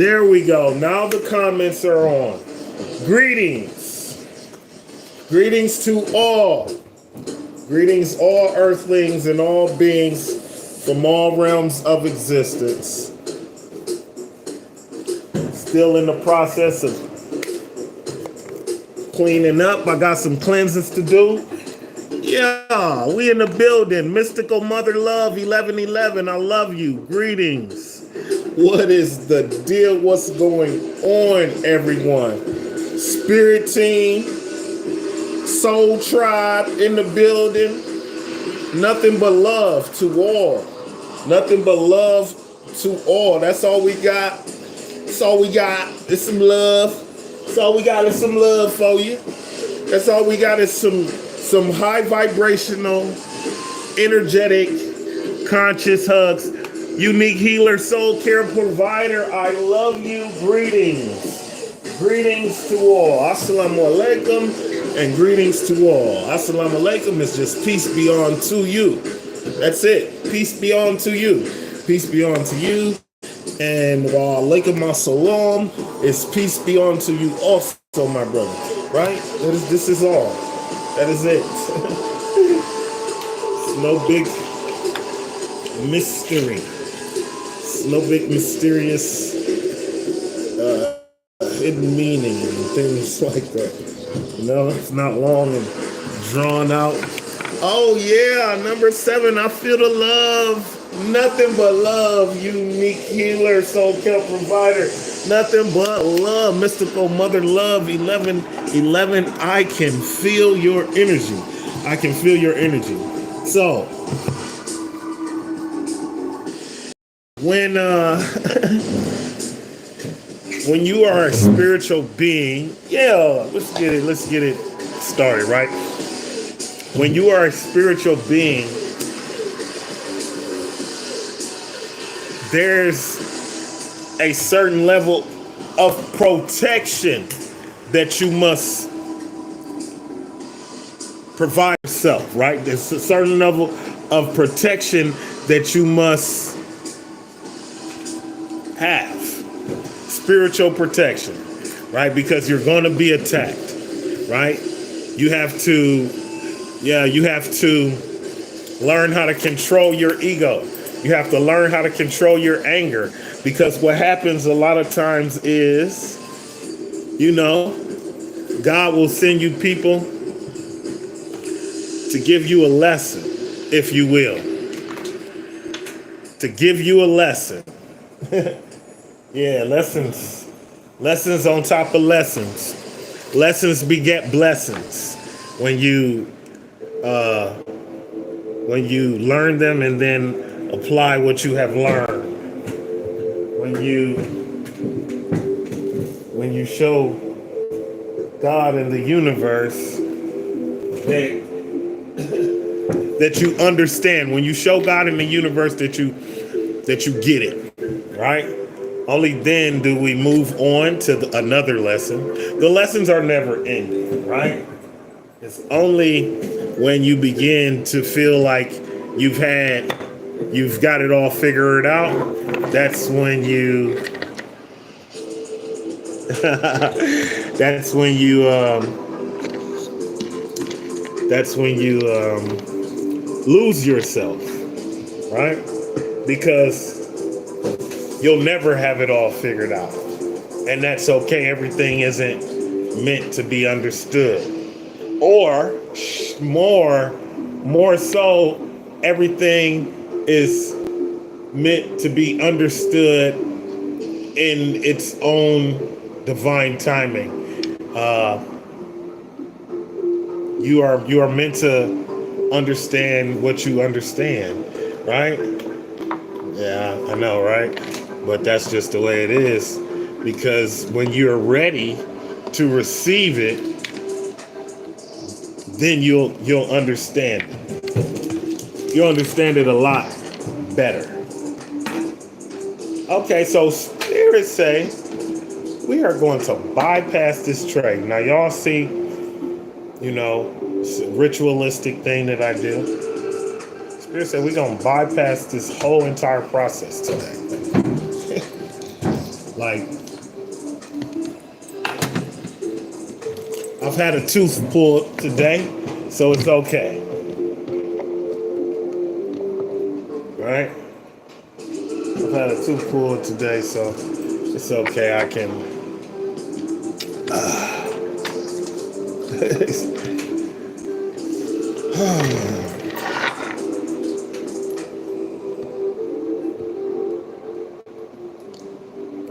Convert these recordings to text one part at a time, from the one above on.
There we go. Now the comments are on. Greetings. Greetings to all. Greetings, all earthlings and all beings from all realms of existence. Still in the process of cleaning up. I got some cleanses to do. Yeah, we in the building. Mystical Mother Love 1111. I love you. Greetings. What is the deal? What's going on, everyone? Spirit team, Soul Tribe in the building. Nothing but love to all. Nothing but love to all. That's all we got. That's all we got. It's some love. That's all we got is some love for you. That's all we got is some high vibrational, energetic, conscious hugs. Unique healer, soul care provider, I love you. Greetings. Greetings to all. Assalamu alaikum and greetings to all. Assalamu alaikum is just peace be on to you. That's it. Peace be on to you. Peace be on to you. And wa alaikum assalam is peace be on to you also, my brother. Right? This is all. That is it. It's no big mystery. It's no big mysterious hidden meaning and things like that. You know, it's not long and drawn out. Oh yeah, number 7, I feel the love. Nothing but love, unique healer, soul care provider. Nothing but love, mystical mother love 1111. I can feel your energy. I can feel your energy. So when when you are a spiritual being, yeah, let's get it started, right? When you are a spiritual being, there's a certain level of protection that you must provide yourself, right? There's a certain level of protection that you must have. Spiritual protection, right? Because you're going to be attacked, right? You have to learn how to control your ego. You have to learn how to control your anger, because what happens a lot of times is, God will send you people to give you a lesson, if you will. To give you a lesson. Yeah, lessons. Lessons on top of lessons. Lessons beget blessings. When you learn them and then apply what you have learned. When you show God and the universe that you understand. When you show God in the universe that you get it, right? Only then do we move on to another lesson. The lessons are never ending, right? It's only when you begin to feel like you've got it all figured out. That's when you lose yourself, right? Because you'll never have it all figured out. And that's okay. Everything isn't meant to be understood. Or more so, everything is meant to be understood in its own divine timing. You are meant to understand what you understand, right? Yeah, I know, right? But that's just the way it is. Because when you're ready to receive it, then you'll understand it. You'll understand it a lot better. Okay, so spirits say we are going to bypass this tray. Now y'all see, it's a ritualistic thing that I do. Spirit said we're going to bypass this whole entire process today. Like, I've had a tooth pulled today, so it's okay. Right? I've had a tooth pulled today, so it's okay. I can.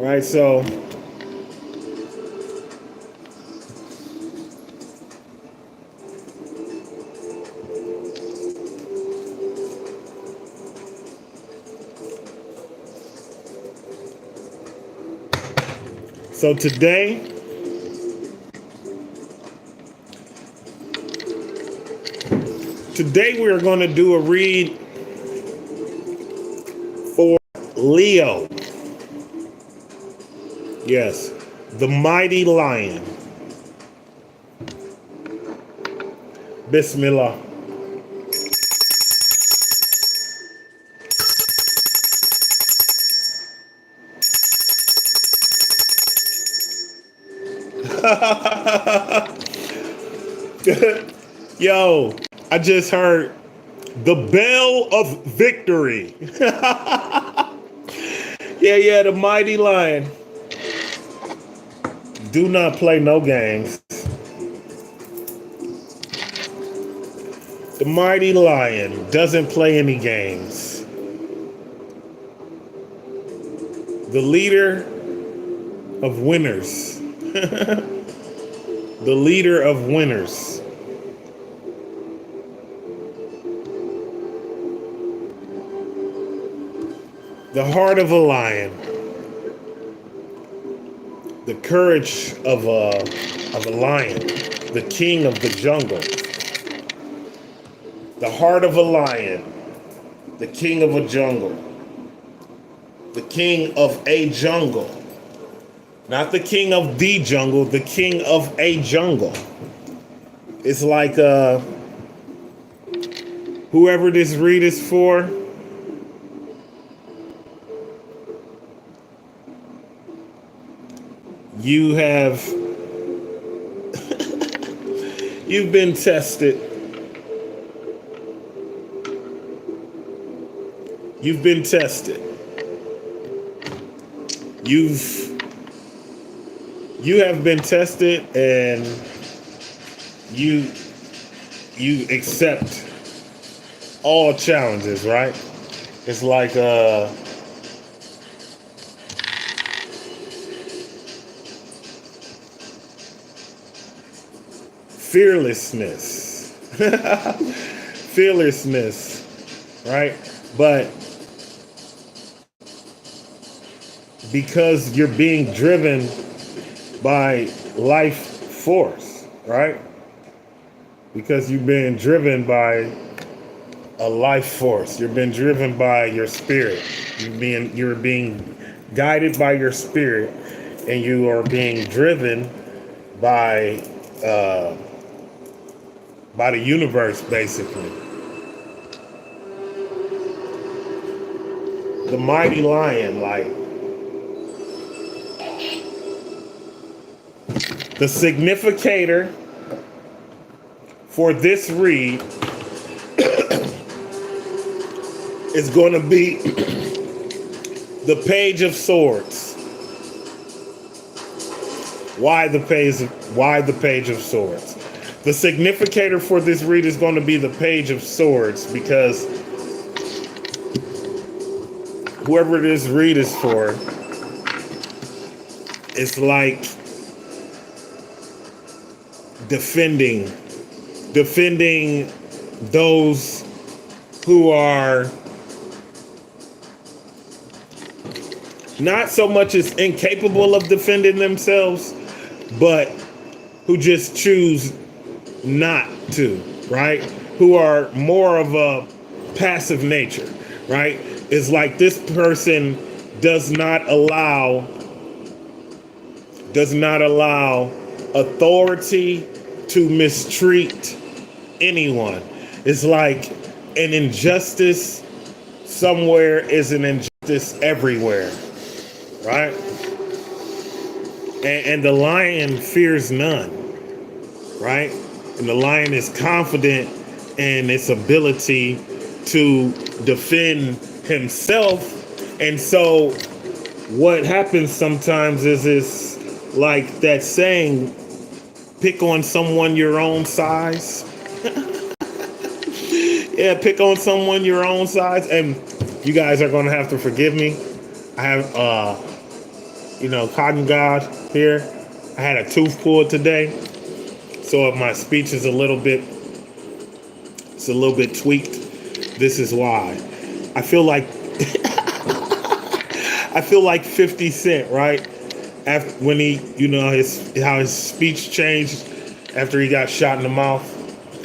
Right, so today we are going to do a read for Leo. Yes, the mighty lion. Bismillah. Yo, I just heard the bell of victory. Yeah, the mighty lion. Do not play no games. The mighty lion doesn't play any games. The leader of winners. The leader of winners. The heart of a lion. The courage of a lion. The king of the jungle. The heart of a lion. The king of a jungle. The king of a jungle. Not the king of the jungle, the king of a jungle. It's like whoever this read is for, you have you've been tested. You've been tested. You have been tested, and you accept all challenges, right? It's like fearlessness. Fearlessness, right? But because you're being driven by life force, right? Because you've been driven by a life force. You've been driven by your spirit. You're being guided by your spirit, and you are being driven by the universe, basically. The mighty lion, like, the significator for this read is going to be the Page of Swords. Why the Page of Swords? The significator for this read is going to be the Page of Swords, because whoever this read is for, it's like defending those who are not so much as incapable of defending themselves, but who just choose not to, right? Who are more of a passive nature, right? It's like this person does not allow authority to mistreat anyone. It's like an injustice somewhere is an injustice everywhere, right? And the lion fears none, right? And the lion is confident in its ability to defend himself. And so what happens sometimes is like that saying, pick on someone your own size. Yeah, pick on someone your own size. And you guys are going to have to forgive me. I have, Cotton God here. I had a tooth pulled today. So if my speech is a little bit tweaked, this is why. I feel like I feel like 50 Cent, right? After when he, how his speech changed after he got shot in the mouth.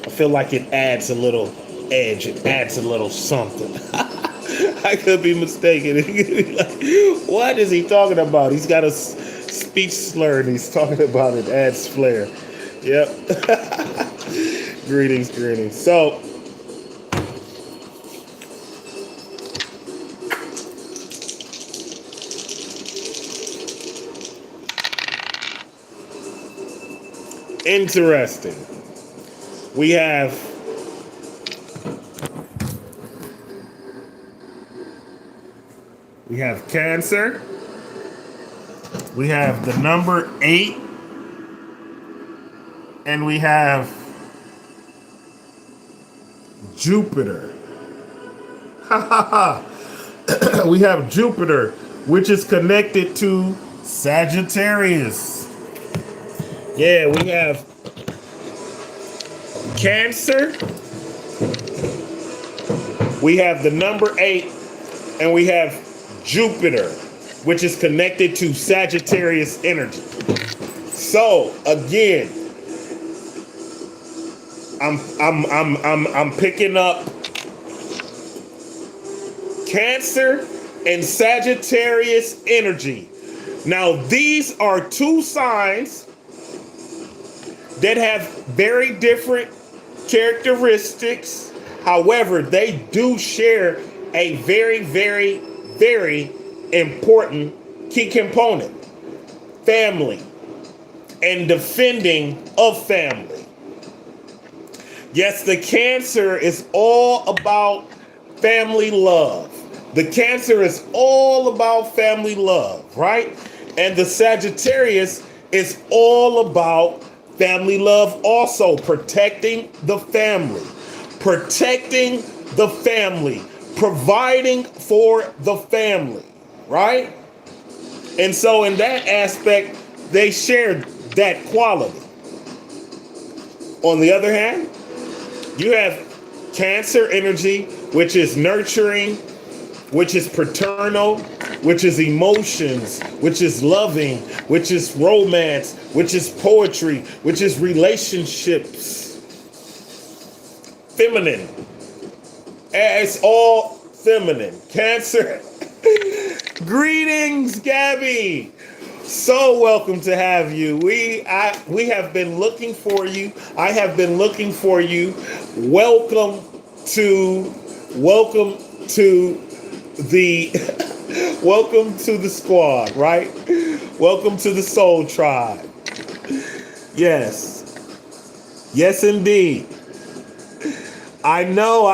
I feel like it adds a little edge. It adds a little something. I could be mistaken. It could be like, what is he talking about? He's got a speech slur and he's talking about it adds flair. Yep. Greetings. So, interesting. We have Cancer. We have the number 8. And we have Jupiter. We have Jupiter, which is connected to Sagittarius. Yeah, we have Cancer. We have the number 8, and we have Jupiter, which is connected to Sagittarius energy. So again, I'm picking up Cancer and Sagittarius energy. Now, these are two signs that have very different characteristics. However, they do share a very, very, very important key component: family and defending of family. Yes, the Cancer is all about family love. The Cancer is all about family love, right? And the Sagittarius is all about family love also, protecting the family, providing for the family, right? And so in that aspect, they share that quality. On the other hand, you have Cancer energy, which is nurturing, which is paternal, which is emotions, which is loving, which is romance, which is poetry, which is relationships. Feminine. It's all feminine. Cancer. Greetings, Gabby. So welcome to have you. We have been looking for you. I have been looking for you. Welcome to the welcome to the squad, right? Welcome to the Soul Tribe. Yes. Yes, indeed. I know.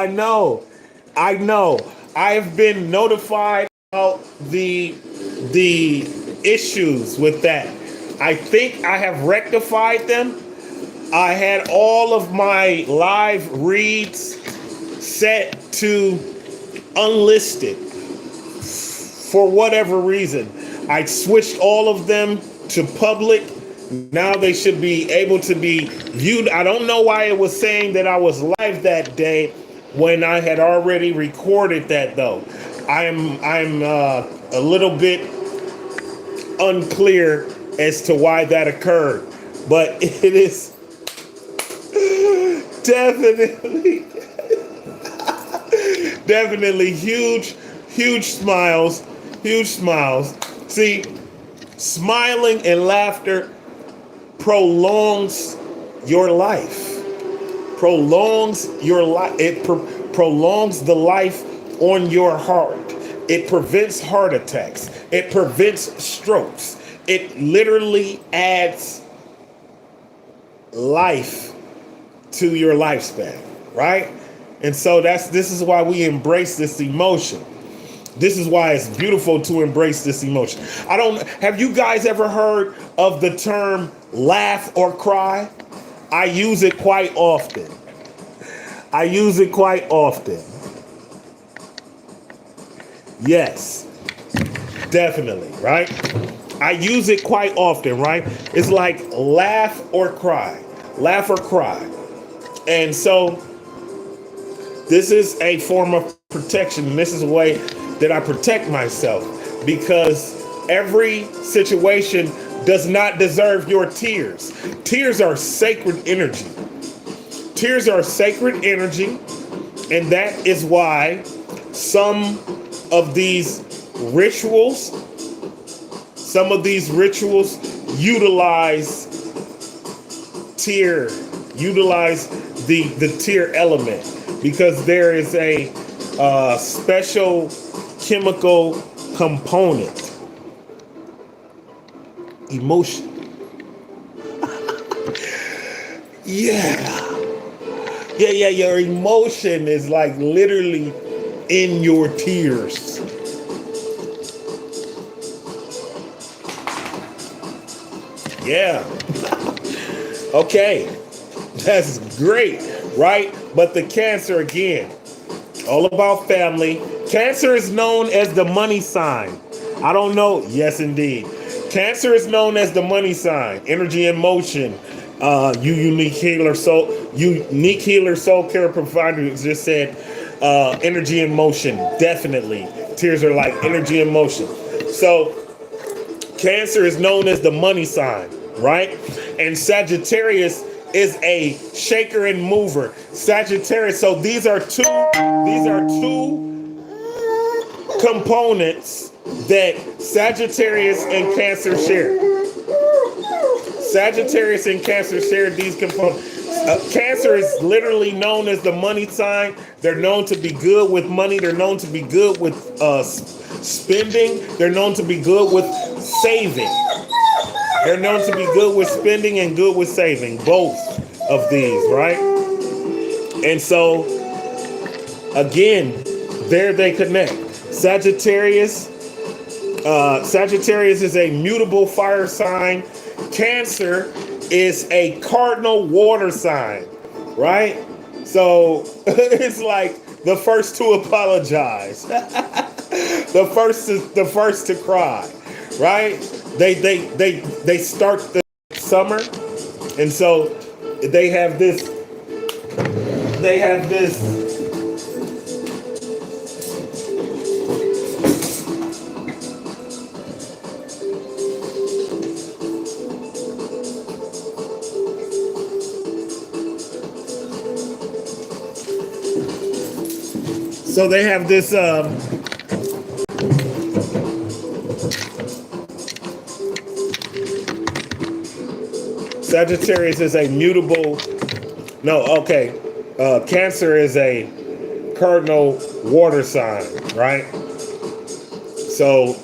I've been notified about the issues with that. I think I have rectified them. I had all of my live reads set to unlisted for whatever reason. I switched all of them to public. Now they should be able to be viewed. I don't know why it was saying that I was live that day when I had already recorded that, though. I'm a little bit unclear as to why that occurred, but it is definitely huge smiles. See, smiling and laughter prolongs your life. It prolongs the life on your heart. It prevents heart attacks. It prevents strokes. It literally adds life to your lifespan, right? And so this is why we embrace this emotion. This is why it's beautiful to embrace this emotion. Have you guys ever heard of the term laugh or cry? I use it quite often. I use it quite often. Yes, definitely, right? I use it quite often, right? It's like laugh or cry. Laugh or cry. And so this is a form of protection. And this is a way that I protect myself, because every situation does not deserve your tears. Tears are sacred energy. Tears are sacred energy. And that is why some of these rituals utilize the tear element, because there is a special chemical component, emotion. Yeah, your emotion is like literally in your tears. Yeah. Okay. That's great, right? But the Cancer again, all about family. Cancer is known as the money sign. I don't know. Yes, indeed. Cancer is known as the money sign. Energy and motion. Unique healer soul care provider just said energy and motion. Definitely. Tears are like energy and motion. So Cancer is known as the money sign, right? And Sagittarius is a shaker and mover. Sagittarius. So these are two components that Sagittarius and Cancer share. Sagittarius and Cancer share these components. Cancer is literally known as the money sign. They're known to be good with money. They're known to be good with spending. They're known to be good with saving. They're known to be good with spending and good with saving. Both of these, right? And so, again, there they connect. Sagittarius is a mutable fire sign. Cancer is a cardinal water sign, right? So it's like the first to apologize, the first to cry, right? They start the summer, and so they have this. So they have this Sagittarius is a mutable. No, okay. Cancer is a cardinal water sign, right? So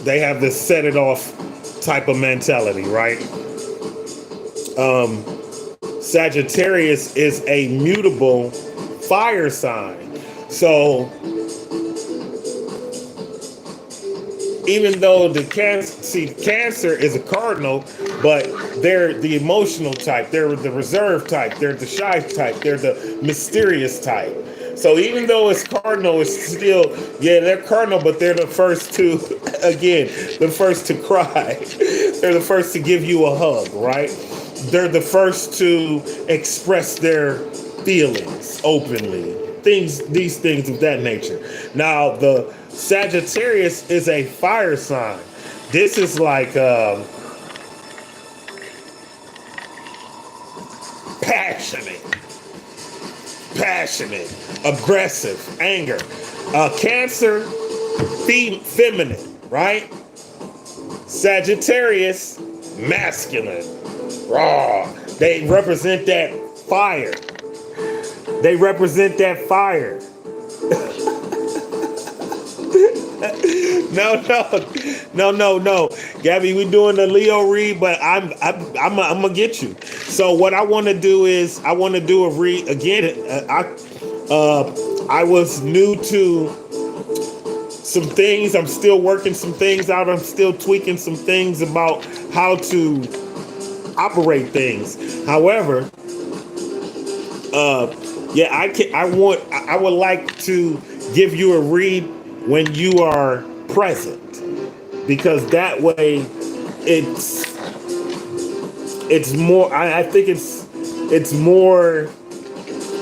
they have this set it off type of mentality, right? Sagittarius is a mutable fire sign. So even though Cancer is a cardinal, but they're the emotional type, they're the reserved type, they're the shy type, they're the mysterious type. So even though it's cardinal, it's still, they're cardinal, but they're the first to, again, the first to cry. They're the first to give you a hug, right? They're the first to express their feelings openly. These things of that nature. Now, the Sagittarius is a fire sign. This is like passionate, aggressive, anger. Cancer, feminine, right? Sagittarius, masculine, raw. They represent that fire. They represent that fire. No. Gabby, we're doing the Leo read, but I'm gonna get you. So what I want to do is I want to do a read again. I was new to some things. I'm still working some things out. I'm still tweaking some things about how to operate things. However, yeah, I would like to give you a read when you are present, because that way it's more. I think it's more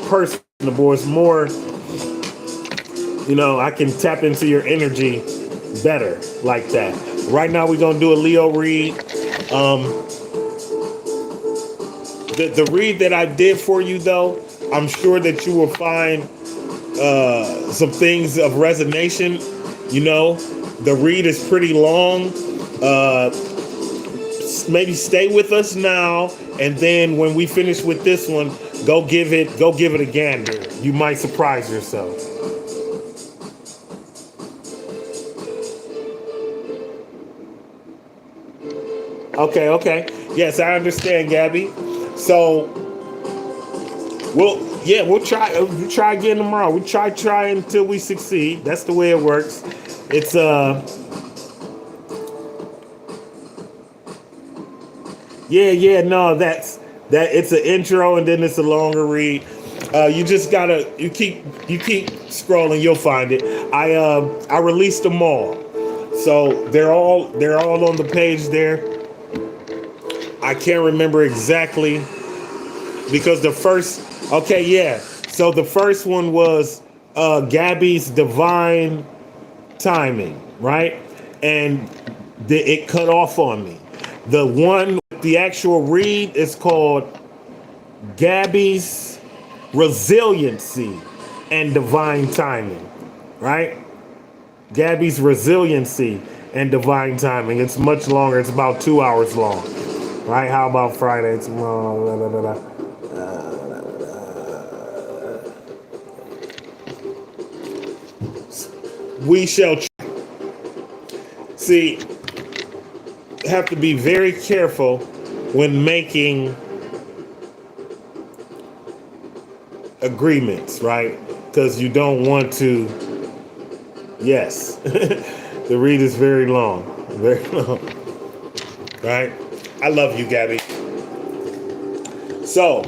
personable. It's more. I can tap into your energy better like that. Right now, we're gonna do a Leo read. The read that I did for you, though, I'm sure that you will find some things of resonation. The read is pretty long. Maybe stay with us now, and then when we finish with this one, go give it a gander. You might surprise yourself. Okay. Yes, I understand, Gabby. So, we'll try again tomorrow. We try until we succeed. That's the way it works. It's no, that it's an intro and then it's a longer read. You just gotta you keep scrolling, you'll find it. I released them all, so they're all on the page there. I can't remember exactly because the first. Okay, yeah. So the first one was Gabby's divine timing, right? And it cut off on me. The one, the actual read is called Gabby's resiliency and divine timing, right? Gabby's resiliency and divine timing. It's much longer. It's about 2 hours long, right? How about Friday tomorrow? We shall see. Have to be very careful when making agreements, right? Because you don't want to. Yes, the read is very long, right? I love you, Gabby. So,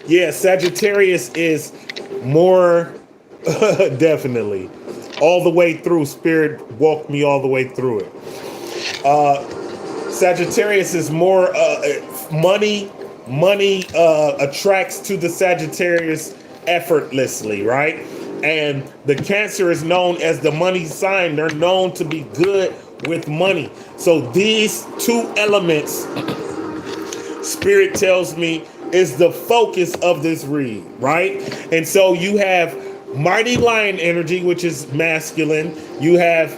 yeah, Sagittarius is more definitely all the way through. Spirit walked me all the way through it. Sagittarius is more money attracts to the Sagittarius effortlessly, right? And the Cancer is known as the money sign. They're known to be good with money. So these two elements, Spirit tells me, is the focus of this read, right? And so you have Mighty Lion energy, which is masculine. You have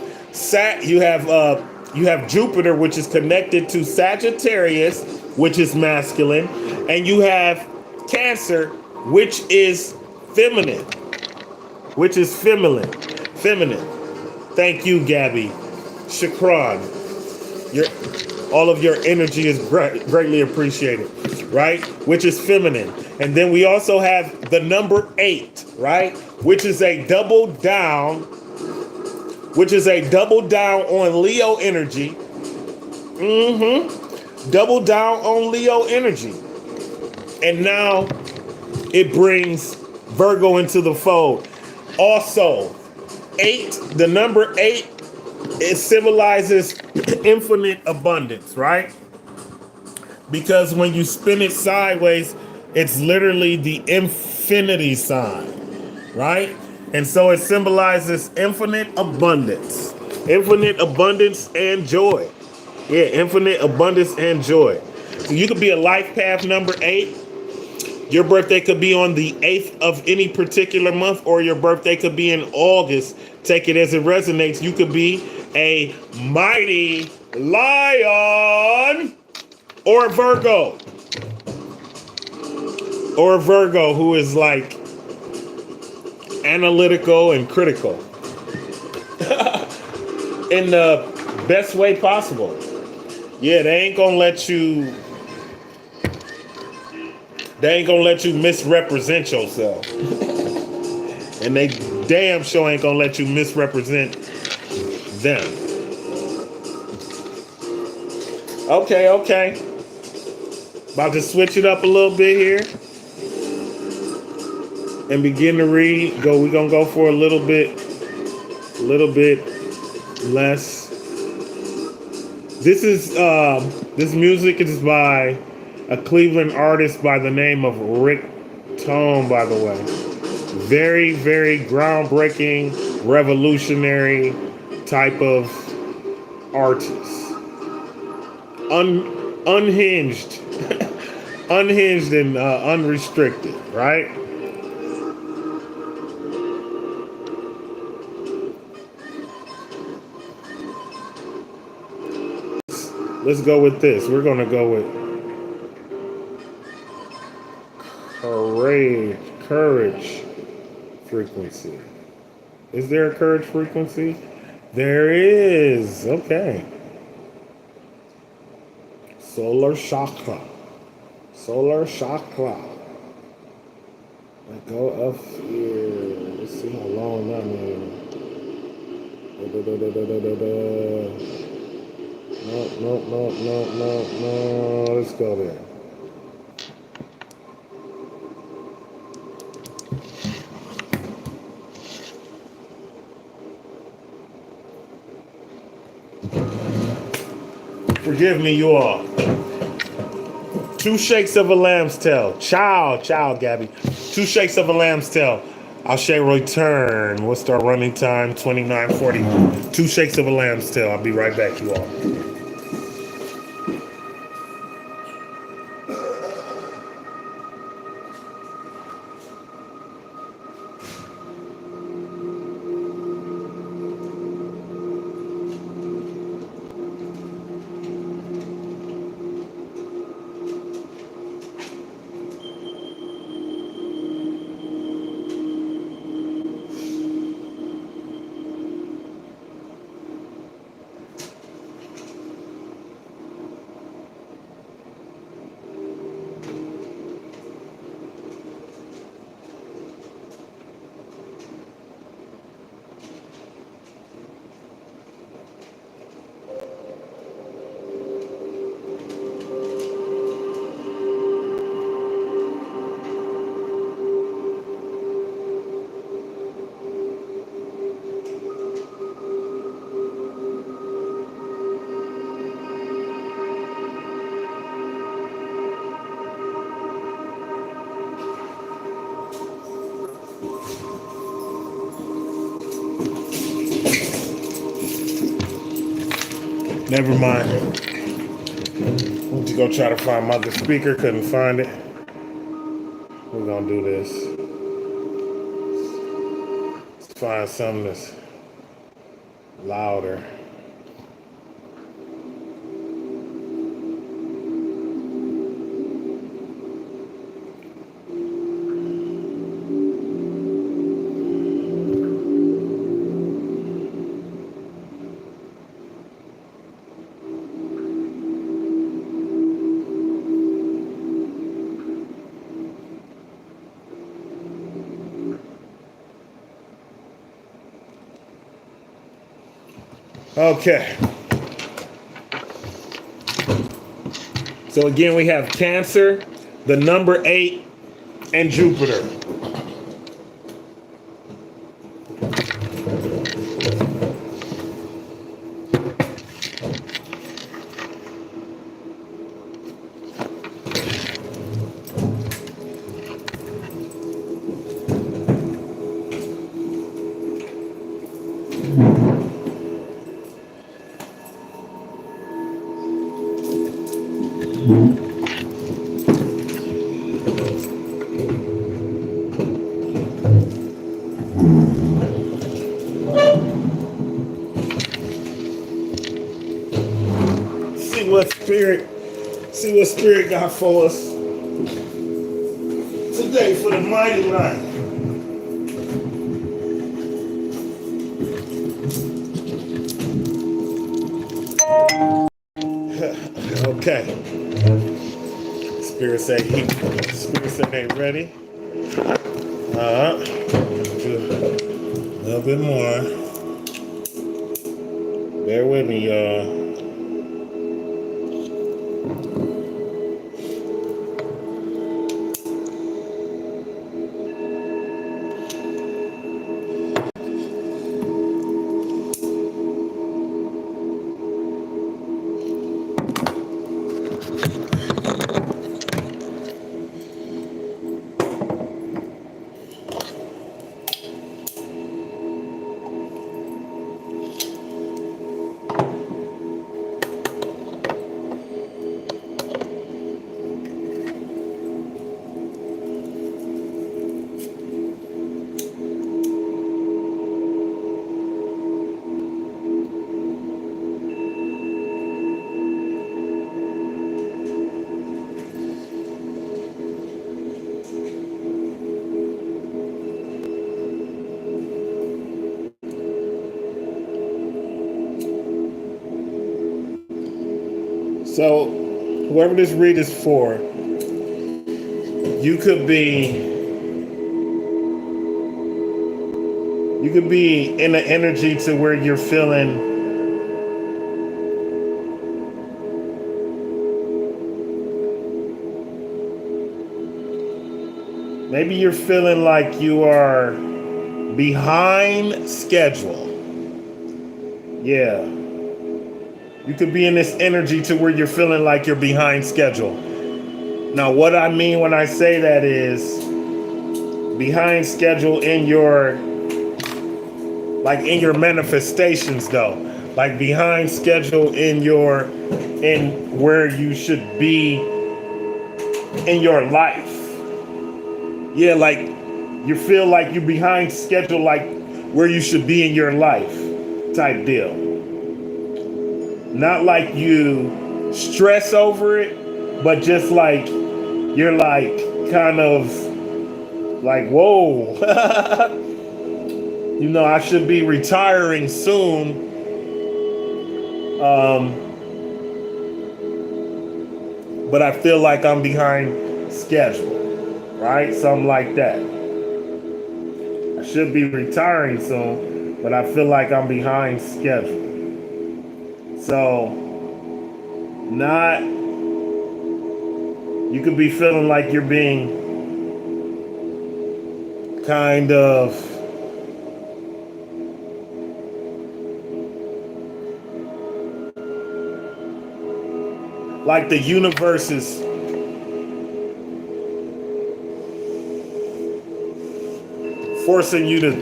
Jupiter, which is connected to Sagittarius, which is masculine, and you have Cancer, which is feminine. Feminine. Thank you, Gabby. Shukran. All of your energy is greatly appreciated, right? Which is feminine. And then we also have the number 8, right? Which is a double down on Leo energy. Double down on Leo energy. And now it brings Virgo into the fold. Also, 8, the number 8, it symbolizes infinite abundance, right? Because when you spin it sideways, it's literally the infinity sign, right? And so it symbolizes infinite abundance and joy. Yeah, infinite abundance and joy. So you could be a life path number 8. Your birthday could be on the 8th of any particular month, or your birthday could be in August. Take it as it resonates. You could be a mighty lion or a Virgo. Or a Virgo who is like analytical and critical in the best way possible. Yeah, they ain't gonna let you misrepresent yourself. And they damn sure ain't gonna let you misrepresent them. Okay. About to switch it up a little bit here and begin to read. We're gonna go for a little bit less. This music is by a Cleveland artist by the name of Rick Tone, by the way. Very, very groundbreaking, revolutionary type of artist. Unhinged. Unhinged and unrestricted, right? Let's go with this. We're going to go with courage frequency. Is there a courage frequency? There is. Okay. Solar chakra. I go up here. Let's see how long that is. No. Let's go there. Forgive me, you all. 2 shakes of a lamb's tail. Ciao, Gabby. 2 shakes of a lamb's tail. I shall return. What's our running time? 29:40. 2 shakes of a lamb's tail. I'll be right back, you all. Never mind. Went to go try to find my other speaker, couldn't find it. We're gonna do this. Let's find something that's louder. Okay. So again, we have Cancer, the number 8, and Jupiter. See what Spirit got for us today for the mighty night. Okay. Spirit say ain't ready. Do a little bit more. Bear with me, y'all. So, whoever this read is for, you could be in the energy to where you're feeling maybe you're feeling like you are behind schedule. Yeah. You could be in this energy to where you're feeling like you're behind schedule. Now, what I mean when I say that is behind schedule in your manifestations though. Like behind schedule in where you should be in your life. Yeah, like you feel like you're behind schedule, like where you should be in your life type deal. Not like you stress over it, but just like you're like kind of like, whoa, you know, I should be retiring soon. But I feel like I'm behind schedule, right? Something like that. I should be retiring soon, but I feel like I'm behind schedule. So, you could be feeling like you're being kind of like the universe is forcing you to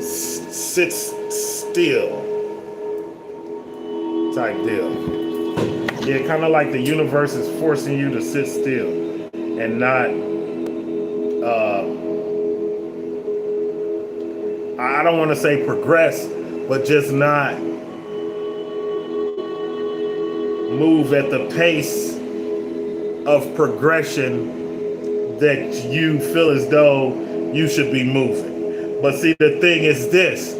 sit still type deal. Yeah, kind of like the universe is forcing you to sit still and not, I don't want to say progress, but just not move at the pace of progression that you feel as though you should be moving. But see, the thing is this,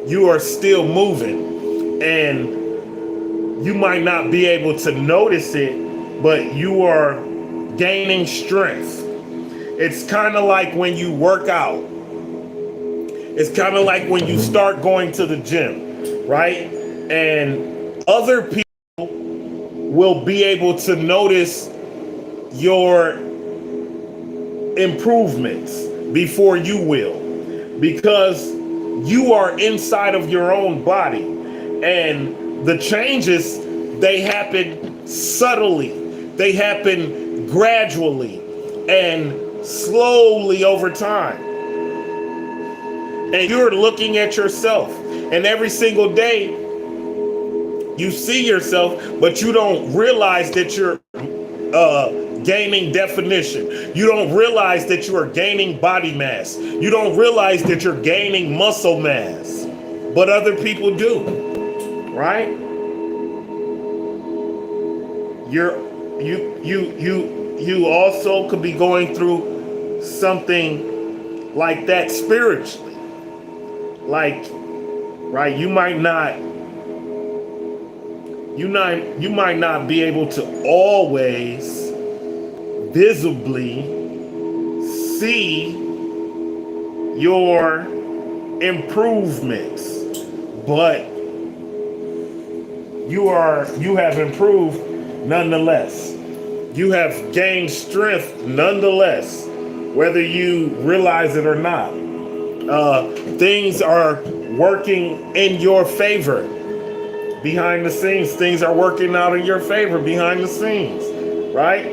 you are still moving and you might not be able to notice it, but you are gaining strength. It's kind of like when you work out. It's kind of like when you start going to the gym, right? And other people will be able to notice your improvements before you will, because you are inside of your own body, and the changes, they happen subtly, they happen gradually and slowly over time. And you're looking at yourself, and every single day you see yourself, but you don't realize that you're gaining definition. You don't realize that you are gaining body mass. You don't realize that you're gaining muscle mass, but other people do, right? You also could be going through something like that spiritually. Like, right, you might not You might not be able to always visibly see your improvements, but you have improved nonetheless. You have gained strength nonetheless, whether you realize it or not. Things are working in your favor behind the scenes. Things are working out in your favor behind the scenes, right?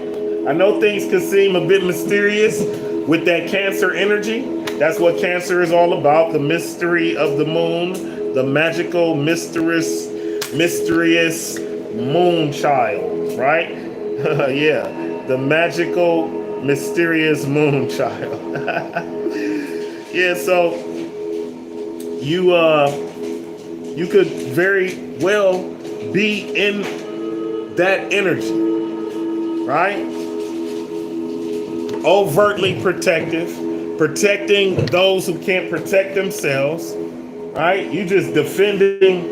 I know things could seem a bit mysterious with that Cancer energy. That's what Cancer is all about, the mystery of the moon, the magical, mysterious moon child, right? Yeah, the magical, mysterious moon child. Yeah, so you could very well be in that energy, right? Overtly protective, protecting those who can't protect themselves, right? You just defending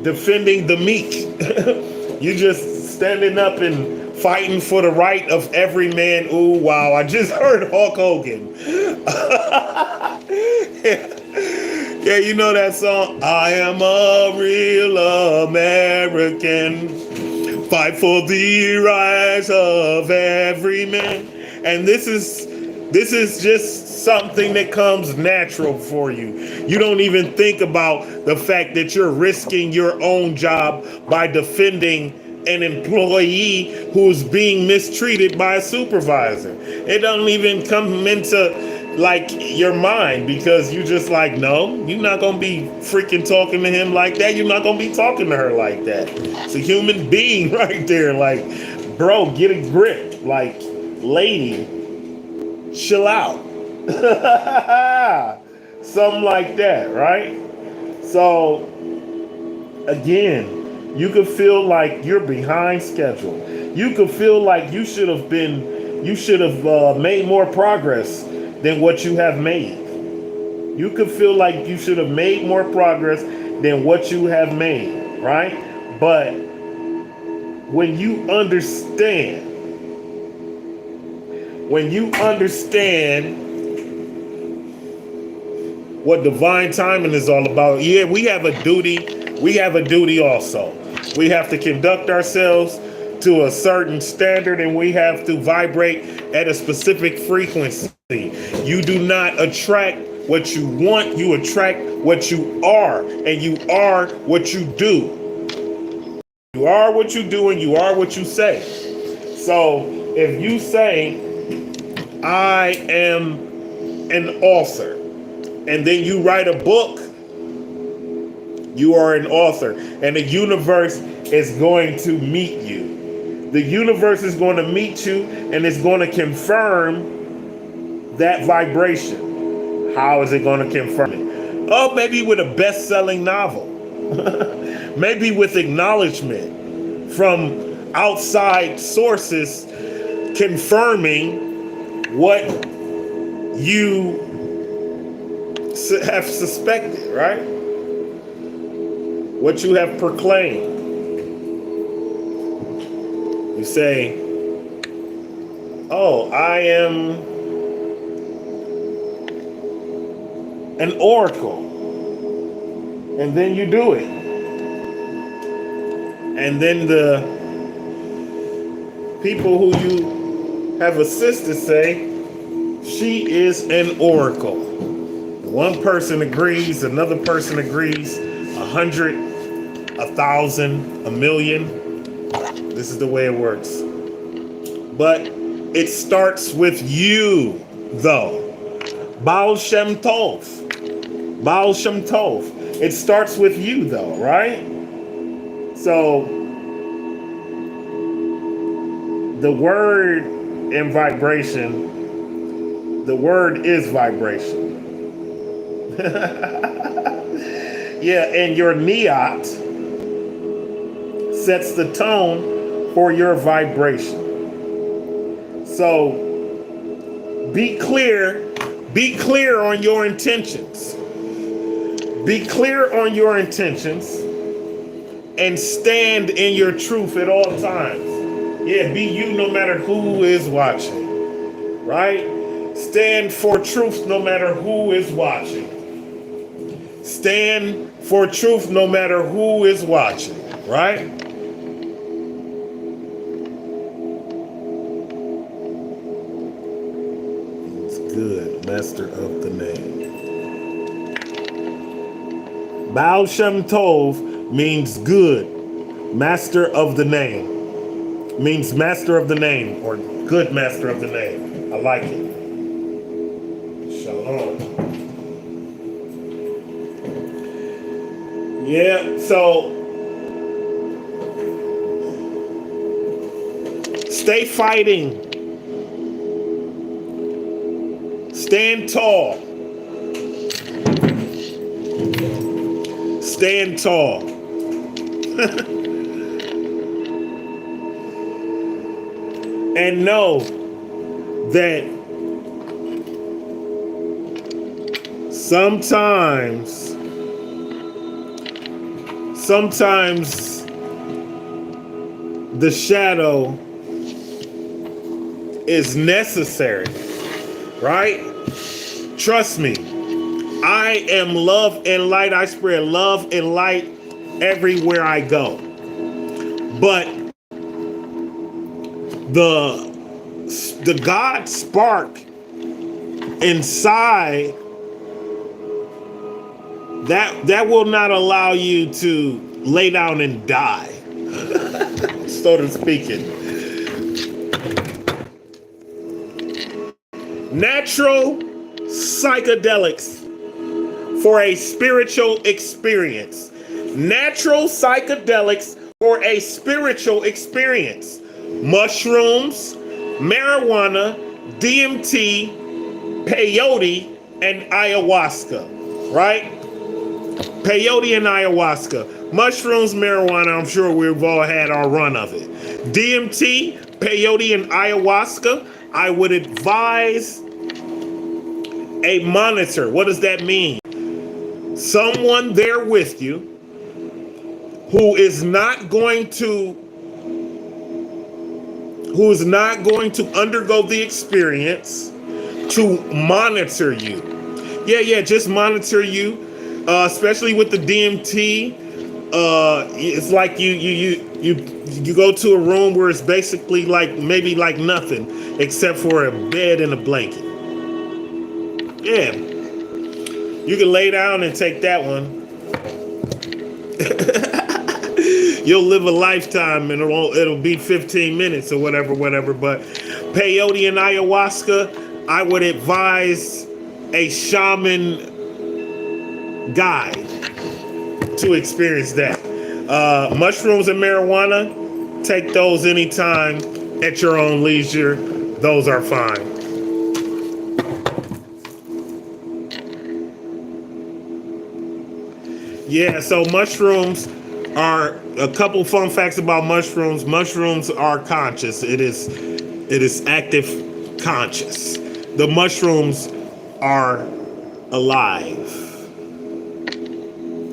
the meek. You just standing up and fighting for the right of every man. Ooh, wow, I just heard Hulk Hogan. Yeah, you know that song? I am a real American. Fight for the rights of every man. And this is just something that comes natural for you. You don't even think about the fact that you're risking your own job by defending an employee who's being mistreated by a supervisor. It doesn't even come into like your mind, because you just like, no, you're not gonna be freaking talking to him like that. You're not gonna be talking to her like that. It's a human being right there. Like, bro, get a grip. Like, lady, chill out. Something like that, right? So again, you could feel like you're behind schedule. You could feel like you should have made more progress than what you have made. You could feel like you should have made more progress than what you have made, right? But when you understand what divine timing is all about, yeah, we have a duty also. We have to conduct ourselves to a certain standard, and we have to vibrate at a specific frequency. You do not attract what you want, you attract what you are, and you are what you do. You are what you do, and you are what you say. So if you say, I am an author, and then you write a book, you are an author, and the universe is going to meet you. The universe is going to meet you, and it's going to confirm that vibration. How is it going to confirm it? Oh, maybe with a best-selling novel. Maybe with acknowledgement from outside sources confirming what you have suspected, right? What you have proclaimed. You say, oh, I am an oracle. And then you do it. And then the people who you have assisted say, she is an oracle. One person agrees, another person agrees, 100, 1,000, 1,000,000. This is the way it works. But it starts with you, though. Baal Shem Tov. Baal Shem Tov. It starts with you, though, right? So the word in vibration, the word is vibration. Yeah, and your niyat sets the tone for your vibration. So be clear on your intentions. Be clear on your intentions, and stand in your truth at all times. Yeah, be you no matter who is watching, right? Stand for truth no matter who is watching. Stand for truth no matter who is watching, right? It's good, master of the name. Baal Shem Tov means good. Master of the name means master of the name, or good master of the name. I like it. Shalom. Yeah, so stay fighting. Stand tall. Stand tall. And know that sometimes the shadow is necessary, right? Trust me. I am love and light. I spread love and light everywhere I go. But the God spark inside that will not allow you to lay down and die, so to speaking. Natural psychedelics for a spiritual experience. Natural psychedelics for a spiritual experience. Mushrooms, marijuana, DMT, peyote, and ayahuasca, right? Peyote and ayahuasca. Mushrooms, marijuana, I'm sure we've all had our run of it. DMT, peyote, and ayahuasca, I would advise a monitor. What does that mean? Someone there with you who is not going to undergo the experience to monitor you. Yeah, just monitor you, especially with the DMT. It's like you go to a room where it's basically maybe like nothing except for a bed and a blanket. Yeah, you can lay down and take that one. You'll live a lifetime and it'll be 15 minutes or whatever. But peyote and ayahuasca, I would advise a shaman guide to experience that. Mushrooms and marijuana, take those anytime at your own leisure. Those are fine. Yeah, so mushrooms are a couple fun facts about mushrooms. Mushrooms are conscious. It is active conscious. The mushrooms are alive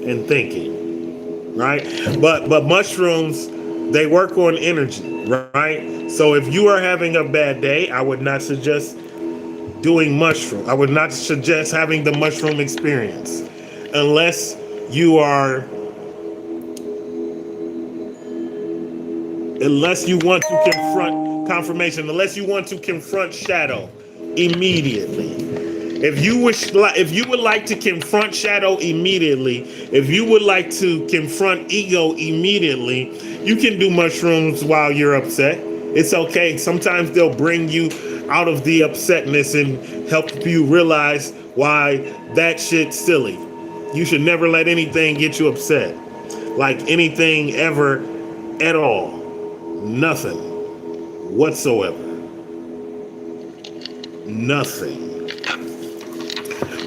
and thinking, right? But mushrooms, they work on energy, right? So if you are having a bad day, I would not suggest doing mushroom. I would not suggest having the mushroom experience unless you want to confront confirmation, unless you want to confront shadow immediately. If you would like to confront shadow immediately, if you would like to confront ego immediately, you can do mushrooms while you're upset. It's okay. Sometimes they'll bring you out of the upsetness and help you realize why that shit's silly. You should never let anything get you upset. Like anything ever at all. Nothing whatsoever. Nothing.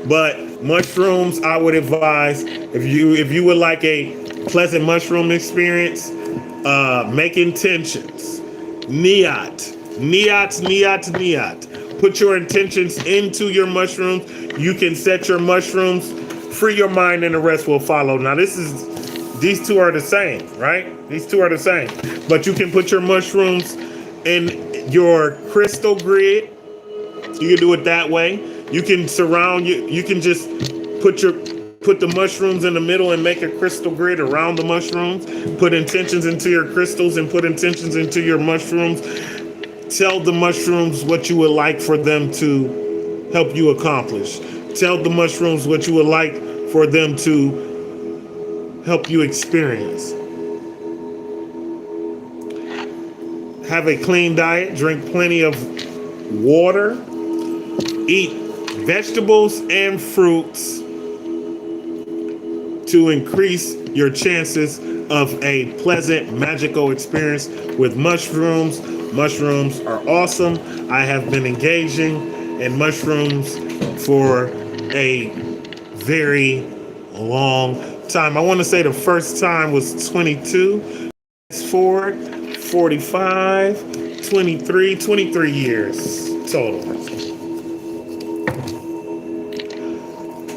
But mushrooms, I would advise, if you would like a pleasant mushroom experience, make intentions. Niyat. Put your intentions into your mushrooms. You can set your mushrooms, free your mind, and the rest will follow. Now, this is these two are the same, right? These two are the same. But you can put your mushrooms in your crystal grid. You can do it that way. You can surround you can just put the mushrooms in the middle and make a crystal grid around the mushrooms. Put intentions into your crystals and put intentions into your mushrooms. Tell the mushrooms what you would like for them to help you accomplish. Tell the mushrooms what you would like for them to help you experience. Have a clean diet, drink plenty of water, eat vegetables and fruits to increase your chances of a pleasant, magical experience with mushrooms. Mushrooms are awesome. I have been engaging in mushrooms for a very long time. I want to say the first time was 22, 45, 23 years total.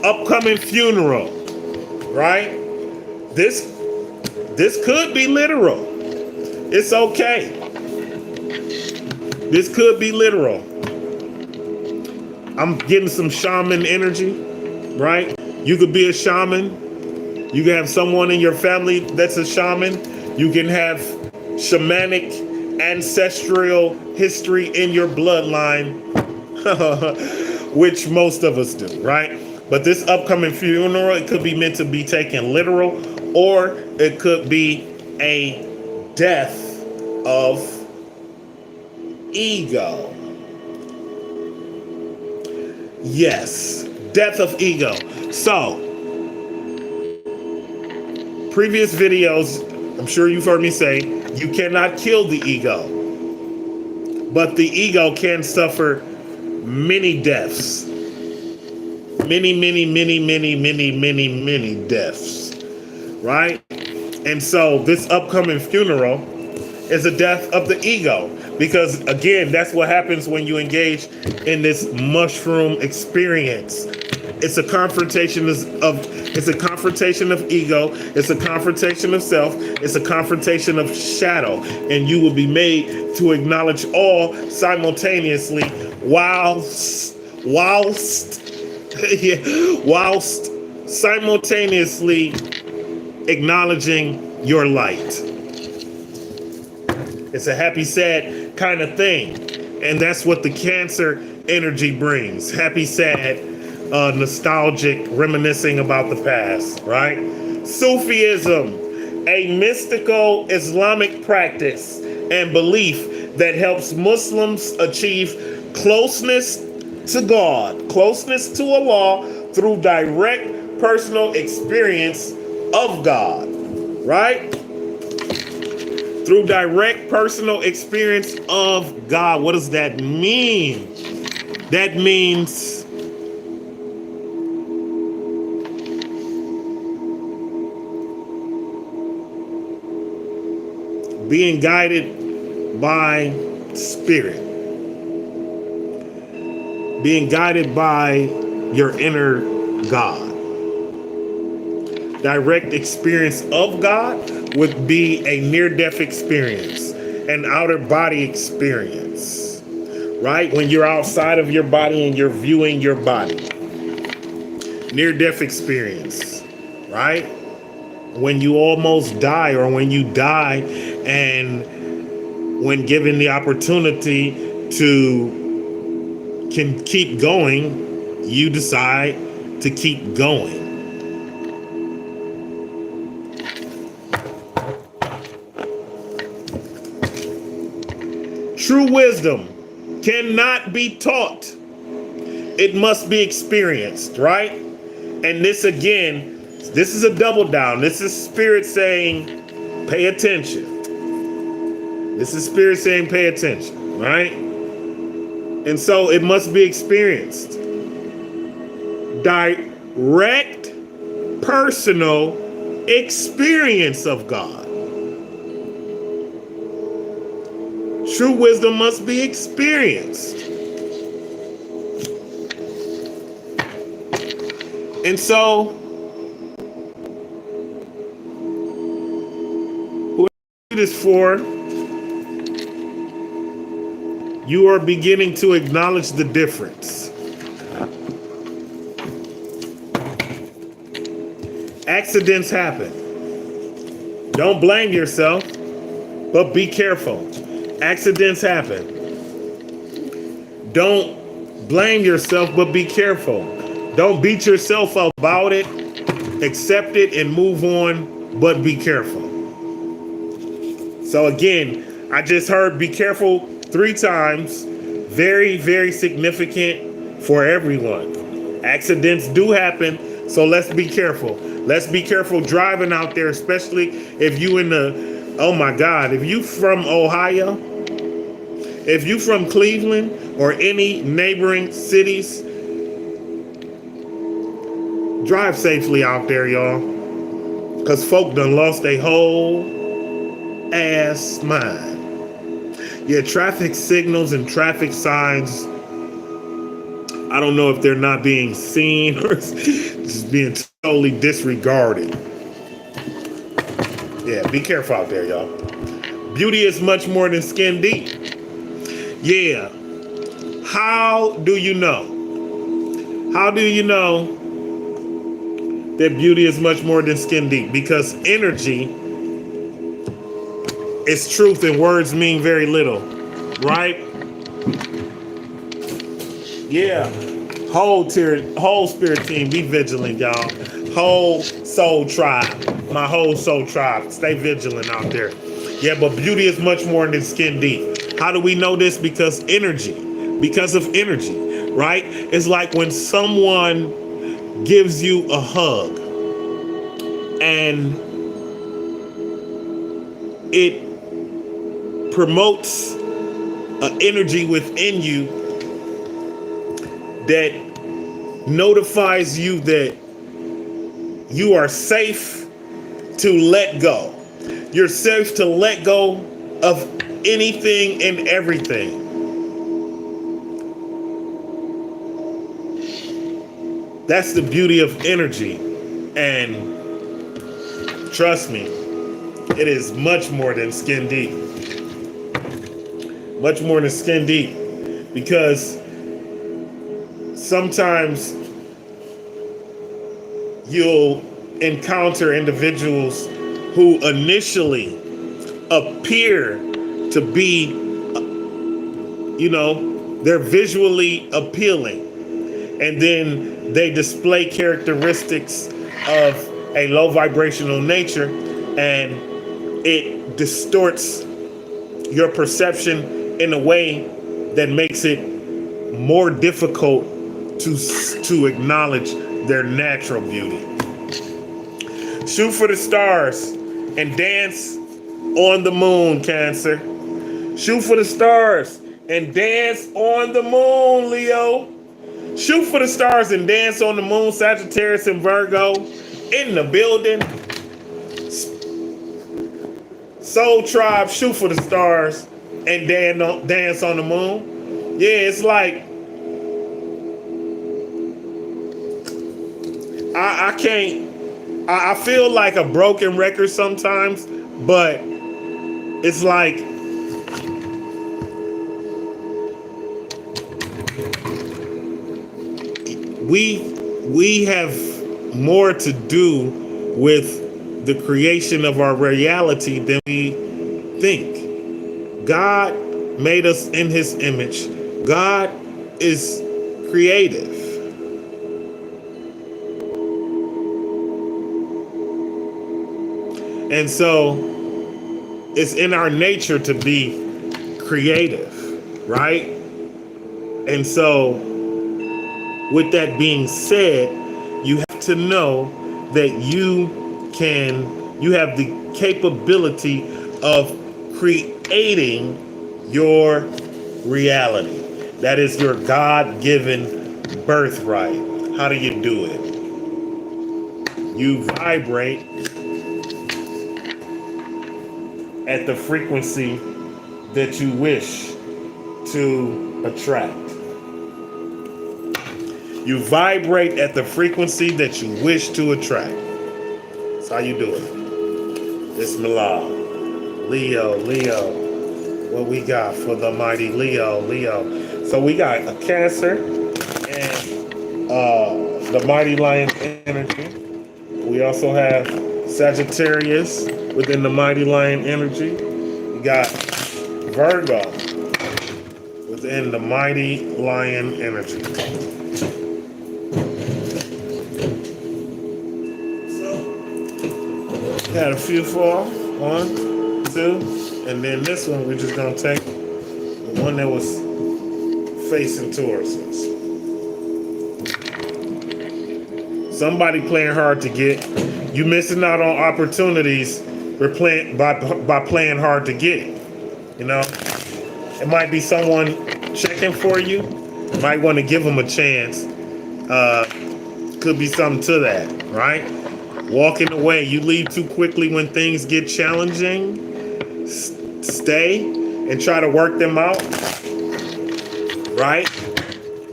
Upcoming funeral, right? This could be literal. It's okay. This could be literal. I'm getting some shaman energy, right? You could be a shaman. You can have someone in your family that's a shaman. You can have shamanic ancestral history in your bloodline, which most of us do, right? But this upcoming funeral, it could be meant to be taken literal, or it could be a death of ego. Yes, death of ego. So, previous videos, I'm sure you've heard me say, you cannot kill the ego. But the ego can suffer many deaths. Many deaths. Right? And so this upcoming funeral is a death of the ego. Because again, that's what happens when you engage in this mushroom experience. It's a confrontation of ego. It's a confrontation of self. It's a confrontation of shadow. And you will be made to acknowledge all simultaneously whilst simultaneously acknowledging your light. It's a happy, sad kind of thing. And that's what the Cancer energy brings. Happy, sad, nostalgic, reminiscing about the past, right? Sufism, a mystical Islamic practice and belief that helps Muslims achieve closeness to God, closeness to Allah through direct personal experience of God, right? Through direct personal experience of God. What does that mean? That means being guided by spirit, being guided by your inner God. Direct experience of God would be a near-death experience, an outer body experience, right? When you're outside of your body and you're viewing your body. Near-death experience, right? When you almost die, or when you die, and when given the opportunity to can keep going, you decide to keep going. True wisdom cannot be taught. It must be experienced, right? And this again, this is a double down. This is spirit saying, pay attention. This is spirit saying, pay attention, right? And so it must be experienced. Direct personal experience of God. True wisdom must be experienced. And so is for you are beginning to acknowledge the difference. Accidents happen. Don't blame yourself, but be careful. Accidents happen. Don't blame yourself, but be careful. Don't beat yourself up about it. Accept it and move on, but be careful. So again, I just heard be careful 3 times. Very, very significant for everyone. Accidents do happen, so let's be careful. Let's be careful driving out there, especially if you in the, oh my God, if you from Ohio, if you from Cleveland or any neighboring cities, drive safely out there, y'all. Because folk done lost their whole ass mind. Yeah, traffic signals and traffic signs, I don't know if they're not being seen or just being totally disregarded. Yeah, be careful out there, y'all. Beauty is much more than skin deep. Yeah. How do you know? How do you know that beauty is much more than skin deep? Because energy is truth and words mean very little, right? Yeah. Whole spirit team, be vigilant, y'all. Whole soul tribe, my whole soul tribe, stay vigilant out there. Yeah, but beauty is much more than skin deep. How do we know this? Because energy, because of energy, right? It's like when someone gives you a hug and it promotes an energy within you that notifies you that you are safe to let go. You're safe to let go of anything and everything. That's the beauty of energy. And trust me, it is much more than skin deep. Much more than skin deep. Because sometimes you'll encounter individuals who initially appear to be, they're visually appealing. And then they display characteristics of a low vibrational nature, and it distorts your perception in a way that makes it more difficult to acknowledge their natural beauty. Shoot for the stars and dance on the moon, Cancer. Shoot for the stars and dance on the moon, Leo. Shoot for the stars and dance on the moon, Sagittarius and Virgo. In the building. Soul Tribe, shoot for the stars and dance on the moon. Yeah, it's like I feel like a broken record sometimes, but it's like we have more to do with the creation of our reality than we think. God made us in his image. God is creative. And so it's in our nature to be creative, right? And so with that being said, you have to know that you have the capability of creating your reality. That is your God-given birthright. How do you do it? You vibrate at the frequency that you wish to attract. You vibrate at the frequency that you wish to attract. That's how you do it. It's Malal. Leo, Leo. What we got for the mighty Leo, Leo. So we got a Cancer and the mighty Lion energy. We also have Sagittarius within the mighty Lion energy. We got Virgo within the mighty Lion energy. Had a few fall. 1, 2, and then this one we're just gonna take the one that was facing towards us. Somebody playing hard to get. You missing out on opportunities by playing hard to get. You know, it might be someone checking for you. You might want to give them a chance. Could be something to that, right? Walking away. You leave too quickly when things get challenging. Stay and try to work them out. Right?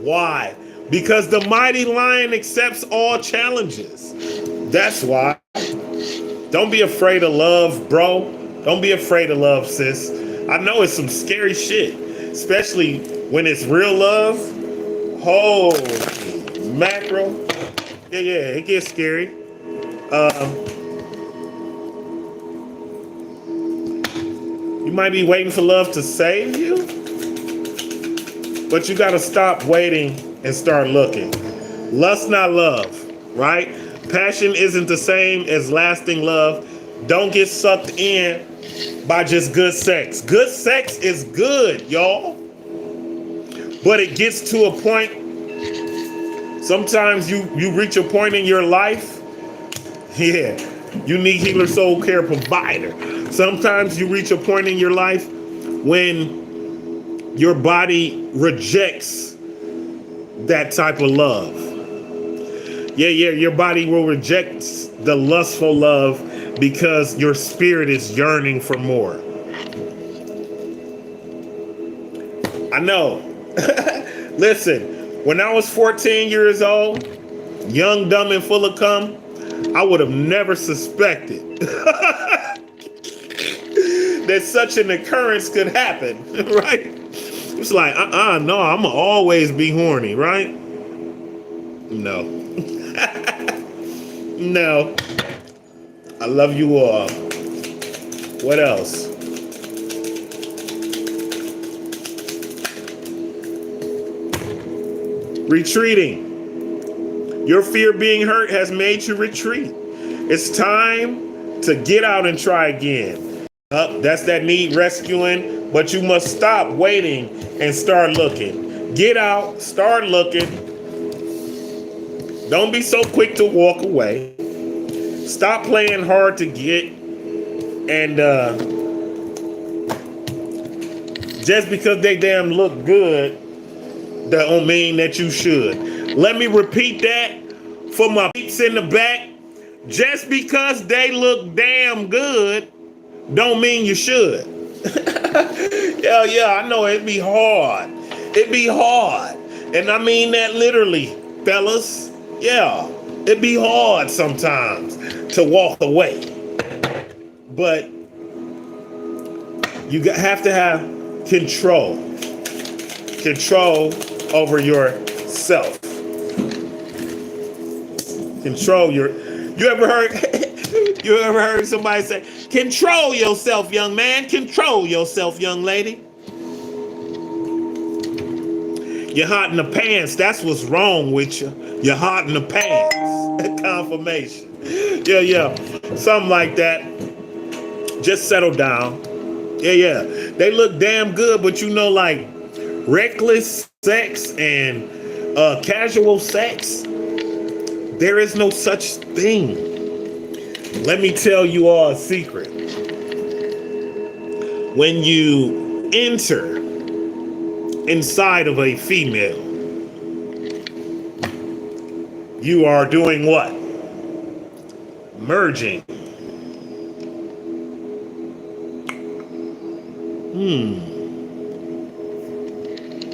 Why? Because the mighty lion accepts all challenges. That's why. Don't be afraid of love, bro. Don't be afraid of love, sis. I know it's some scary shit, especially when it's real love. Holy mackerel. Yeah, it gets scary. You might be waiting for love to save you, but you got to stop waiting and start looking. Lust, not love, right? Passion isn't the same as lasting love. Don't get sucked in by just good sex. Good sex is good, y'all, but it gets to a point. Sometimes you reach a point in your life. Yeah, you need healer soul care provider. Sometimes you reach a point in your life when your body rejects that type of love. Yeah, your body will reject the lustful love because your spirit is yearning for more. I know. Listen, when I was 14 years old, young, dumb, and full of cum, I would have never suspected that such an occurrence could happen, right? It's like, no, I'm gonna always be horny, right? No. No. I love you all. What else? Retreating. Your fear of being hurt has made you retreat. It's time to get out and try again. That's that need rescuing, but you must stop waiting and start looking. Get out, start looking. Don't be so quick to walk away. Stop playing hard to get, and just because they damn look good, that don't mean that you should. Let me repeat that for my peeps in the back. Just because they look damn good, don't mean you should. Yeah, I know it'd be hard. It'd be hard. And I mean that literally, fellas. Yeah, it'd be hard sometimes to walk away. But you have to have control. Control over yourself. Control your... You ever heard somebody say, control yourself, young man. Control yourself, young lady. You're hot in the pants. That's what's wrong with you. You're hot in the pants. Confirmation. Yeah. Something like that. Just settle down. Yeah. They look damn good, but you know, like reckless sex and casual sex, there is no such thing. Let me tell you all a secret. When you enter inside of a female, you are doing what? Merging.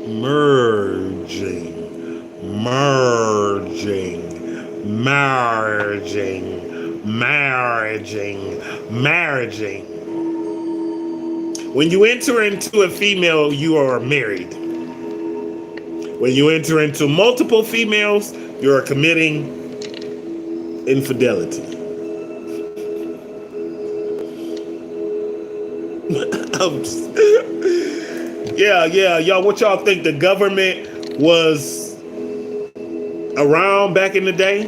Merging. When you enter into a female, you are married. When you enter into multiple females, you are committing infidelity. Yeah, y'all. What y'all think? The government was around back in the day,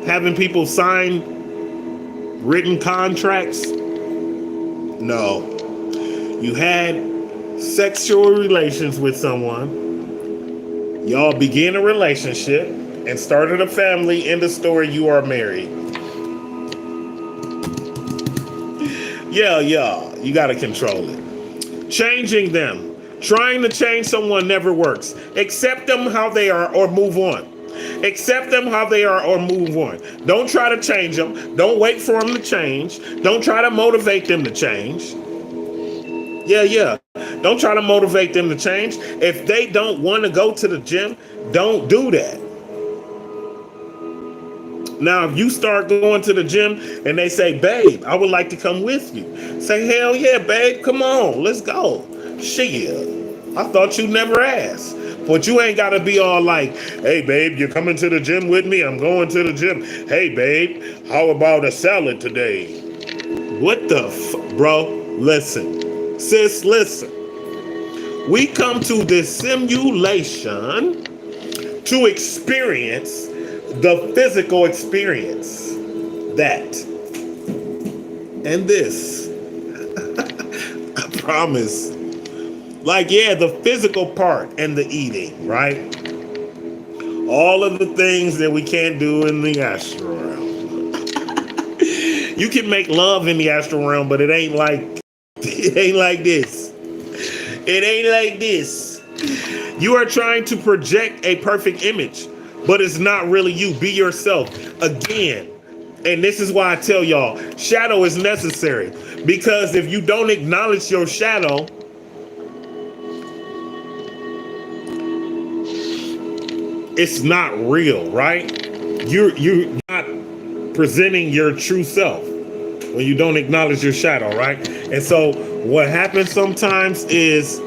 having people sign written contracts? No. You had sexual relations with someone. Y'all began a relationship and started a family. In the story, you are married. Yeah. You got to control it. Changing them. Trying to change someone never works. Accept them how they are or move on. Accept them how they are or move on. Don't try to change them. Don't wait for them to change. Don't try to motivate them to change. Yeah. Don't try to motivate them to change. If they don't want to go to the gym, don't do that. Now, if you start going to the gym and they say, babe, I would like to come with you. Say, hell yeah, babe, come on, let's go. Shit, I thought you never asked. But you ain't got to be all like, hey, babe, you're coming to the gym with me? I'm going to the gym. Hey, babe, how about a salad today? What the bro? Listen. Sis, listen. We come to this simulation to experience the physical experience. That. And this. I promise. Like, yeah, the physical part and the eating, right? All of the things that we can't do in the astral realm. You can make love in the astral realm, but it ain't like this. It ain't like this. You are trying to project a perfect image, but it's not really you. Be yourself. Again, and this is why I tell y'all, shadow is necessary. Because if you don't acknowledge your shadow, it's not real, right? You're not presenting your true self when you don't acknowledge your shadow, right? And so what happens sometimes is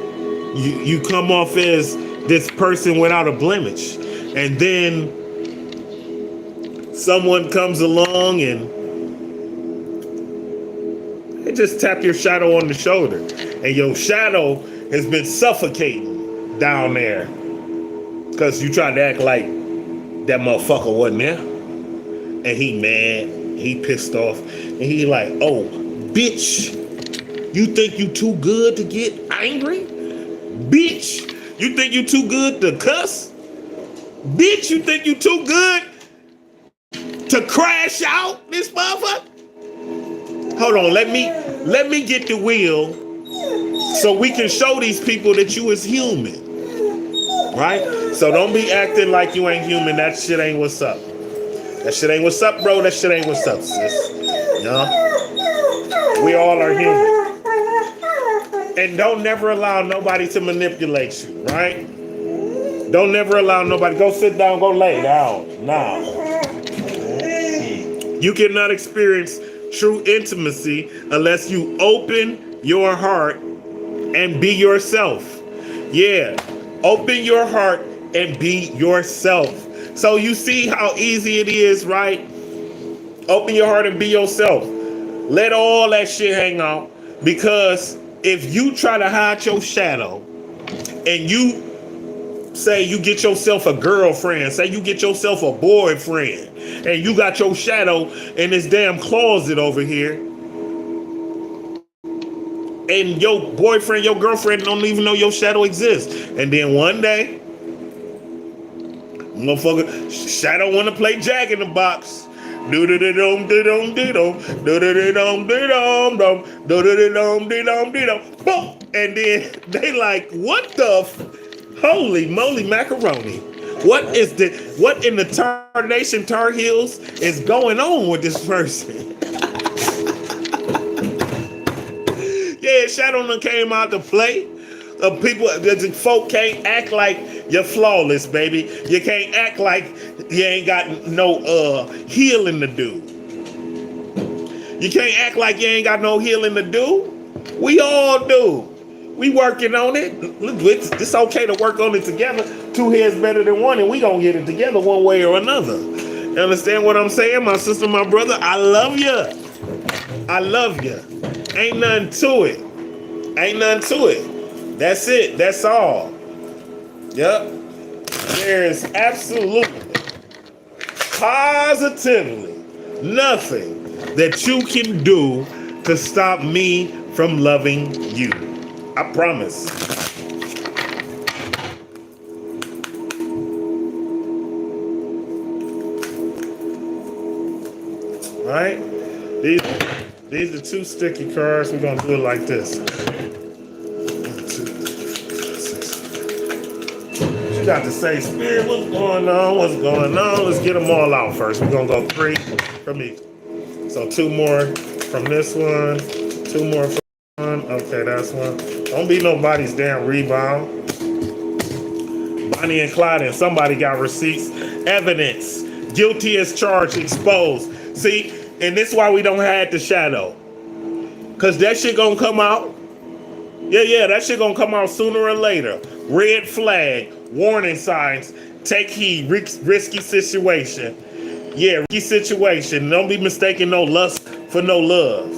you come off as this person without a blemish, and then someone comes along and they just tap your shadow on the shoulder, and your shadow has been suffocating down there because you tried to act like that motherfucker wasn't there. And he mad, he pissed off, and he like, oh, bitch, you think you too good to get angry? Bitch, you think you too good to cuss? Bitch, you think you too good to crash out this motherfucker? Hold on, let me get the wheel so we can show these people that you is human. Right? So don't be acting like you ain't human. That shit ain't what's up. That shit ain't what's up, bro. That shit ain't what's up, sis. You know? We all are human. And don't never allow nobody to manipulate you, right? Don't never allow nobody. Go sit down, go lay down. Nah. You cannot experience true intimacy unless you open your heart and be yourself. Yeah. Open your heart and be yourself. So you see how easy it is, right? Open your heart and be yourself. Let all that shit hang out. Because if you try to hide your shadow and you say you get yourself a girlfriend, say you get yourself a boyfriend, and you got your shadow in this damn closet over here, and your boyfriend, your girlfriend don't even know your shadow exists. And then one day, motherfucker, shadow want to play Jack in the Box. Do-do-do-dum-do-dum-do-dum, do-do-do-dum-do-dum-dum, do-do-do-dum-do-dum-do-dum. Boom! And then they like, what the holy moly macaroni? What in the tarnation Tar Heels is going on with this person? Yeah, Shadow done came out to play. The folk can't act like you're flawless, baby. You can't act like you ain't got no healing to do. You can't act like you ain't got no healing to do. We all do. We working on it. Look, it's okay to work on it together. Two heads better than one, and we gonna get it together one way or another. You understand what I'm saying, my sister, my brother? I love you. I love you. Ain't nothing to it. Ain't nothing to it. That's it. That's all. Yep. There is absolutely, positively nothing that you can do to stop me from loving you. I promise. Right? These are two sticky cards. We're gonna do it like this. You got to say, Spirit, what's going on? What's going on? Let's get them all out first. We're gonna go 3 from each. So 2 more from this one, 2 more from one. Okay, that's one. Don't be nobody's damn rebound. Bonnie and Clyde, and somebody got receipts, evidence, guilty as charged, exposed. See, and this is why we don't have the shadow, cause that shit gonna come out. Yeah, that shit gonna come out sooner or later. Red flag, warning signs, take heed, risky situation. Yeah, risky situation. Don't be mistaking no lust for no love.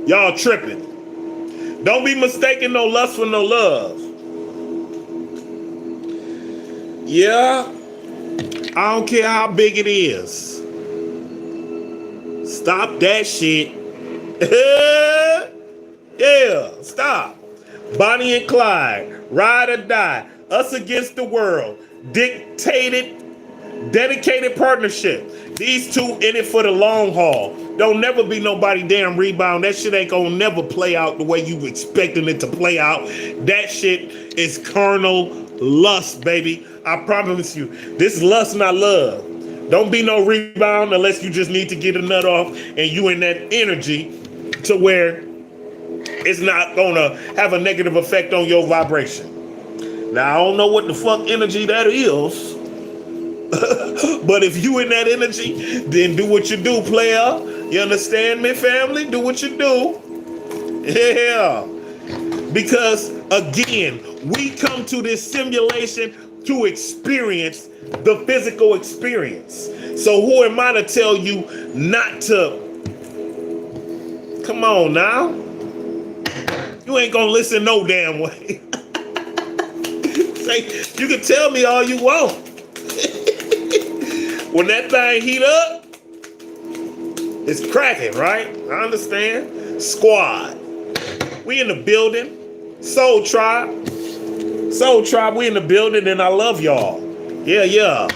Y'all tripping. Don't be mistaking no lust for no love. Yeah, I don't care how big it is. Stop that shit. Yeah, stop. Bonnie and Clyde, ride or die, us against the world, dedicated partnership. These two in it for the long haul. Don't never be nobody damn rebound. That shit ain't gonna never play out the way you expecting it to play out. That shit is carnal lust, baby. I promise you. This lust, not love. Don't be no rebound unless you just need to get a nut off and you in that energy to where it's not gonna have a negative effect on your vibration. Now, I don't know what the fuck energy that is. But if you in that energy, then do what you do, player. You understand me, family? Do what you do. Yeah. Because, again, we come to this simulation to experience the physical experience. So who am I to tell you not to? Come on now. You ain't gonna listen no damn way. Say, you can tell me all you want. When that thing heat up, it's cracking, right? I understand. Squad. We in the building. Soul Tribe. Soul Tribe, we in the building, and I love y'all. Yeah.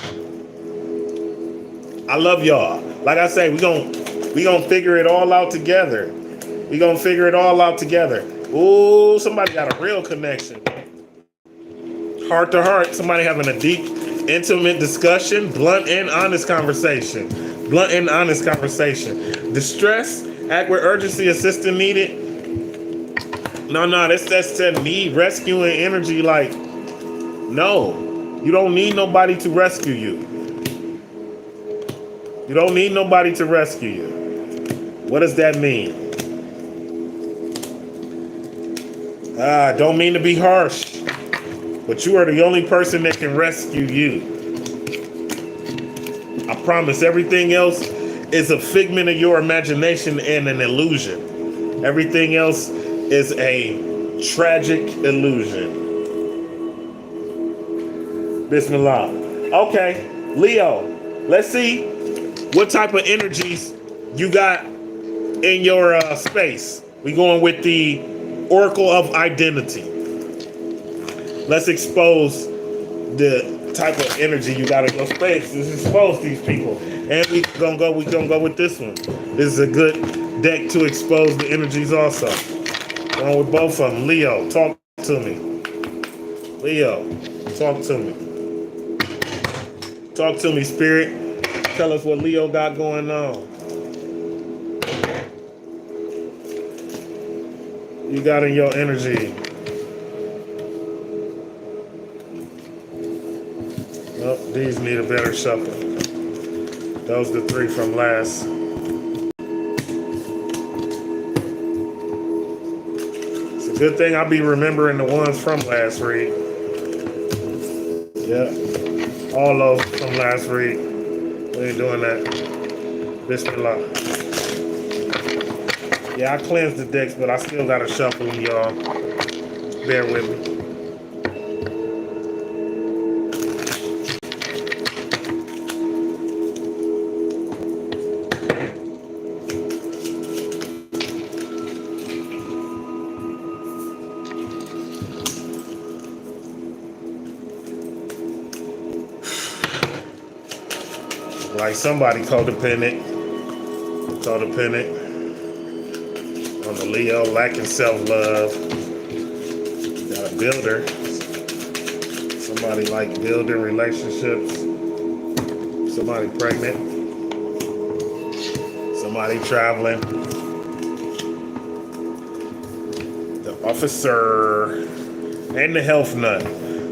I love y'all. Like I say, we gonna figure it all out together. We gonna figure it all out together. Ooh, somebody got a real connection. Heart to heart, somebody having a deep, intimate discussion, blunt and honest conversation. Blunt and honest conversation. Distress, act with urgency, assistance needed. No, that's that need, rescuing energy. Like, no, you don't need nobody to rescue you. You don't need nobody to rescue you. What does that mean? Don't mean to be harsh, but you are the only person that can rescue you. I promise everything else is a figment of your imagination and an illusion. Everything else is a tragic illusion. Bismillah. Okay, Leo, let's see what type of energies you got in your space. We going with the Oracle of Identity. Let's expose the type of energy you got in your space. Let's expose these people. And we gonna go with this one. This is a good deck to expose the energies also. Going with both of them. Leo, talk to me. Leo, talk to me. Talk to me, Spirit. Tell us what Leo got going on. You got in your energy. Nope, these need a better shuffle. Those are the 3 from last. Good thing I'll be remembering the ones from last read. Yeah. All those from last read. We ain't doing that. Bismillah. Yeah, I cleansed the decks, but I still gotta shuffle them, y'all. Bear with me. Like somebody codependent on the Leo, lacking self-love. Got a builder. Somebody like building relationships. Somebody pregnant. Somebody traveling. The officer and the health nut.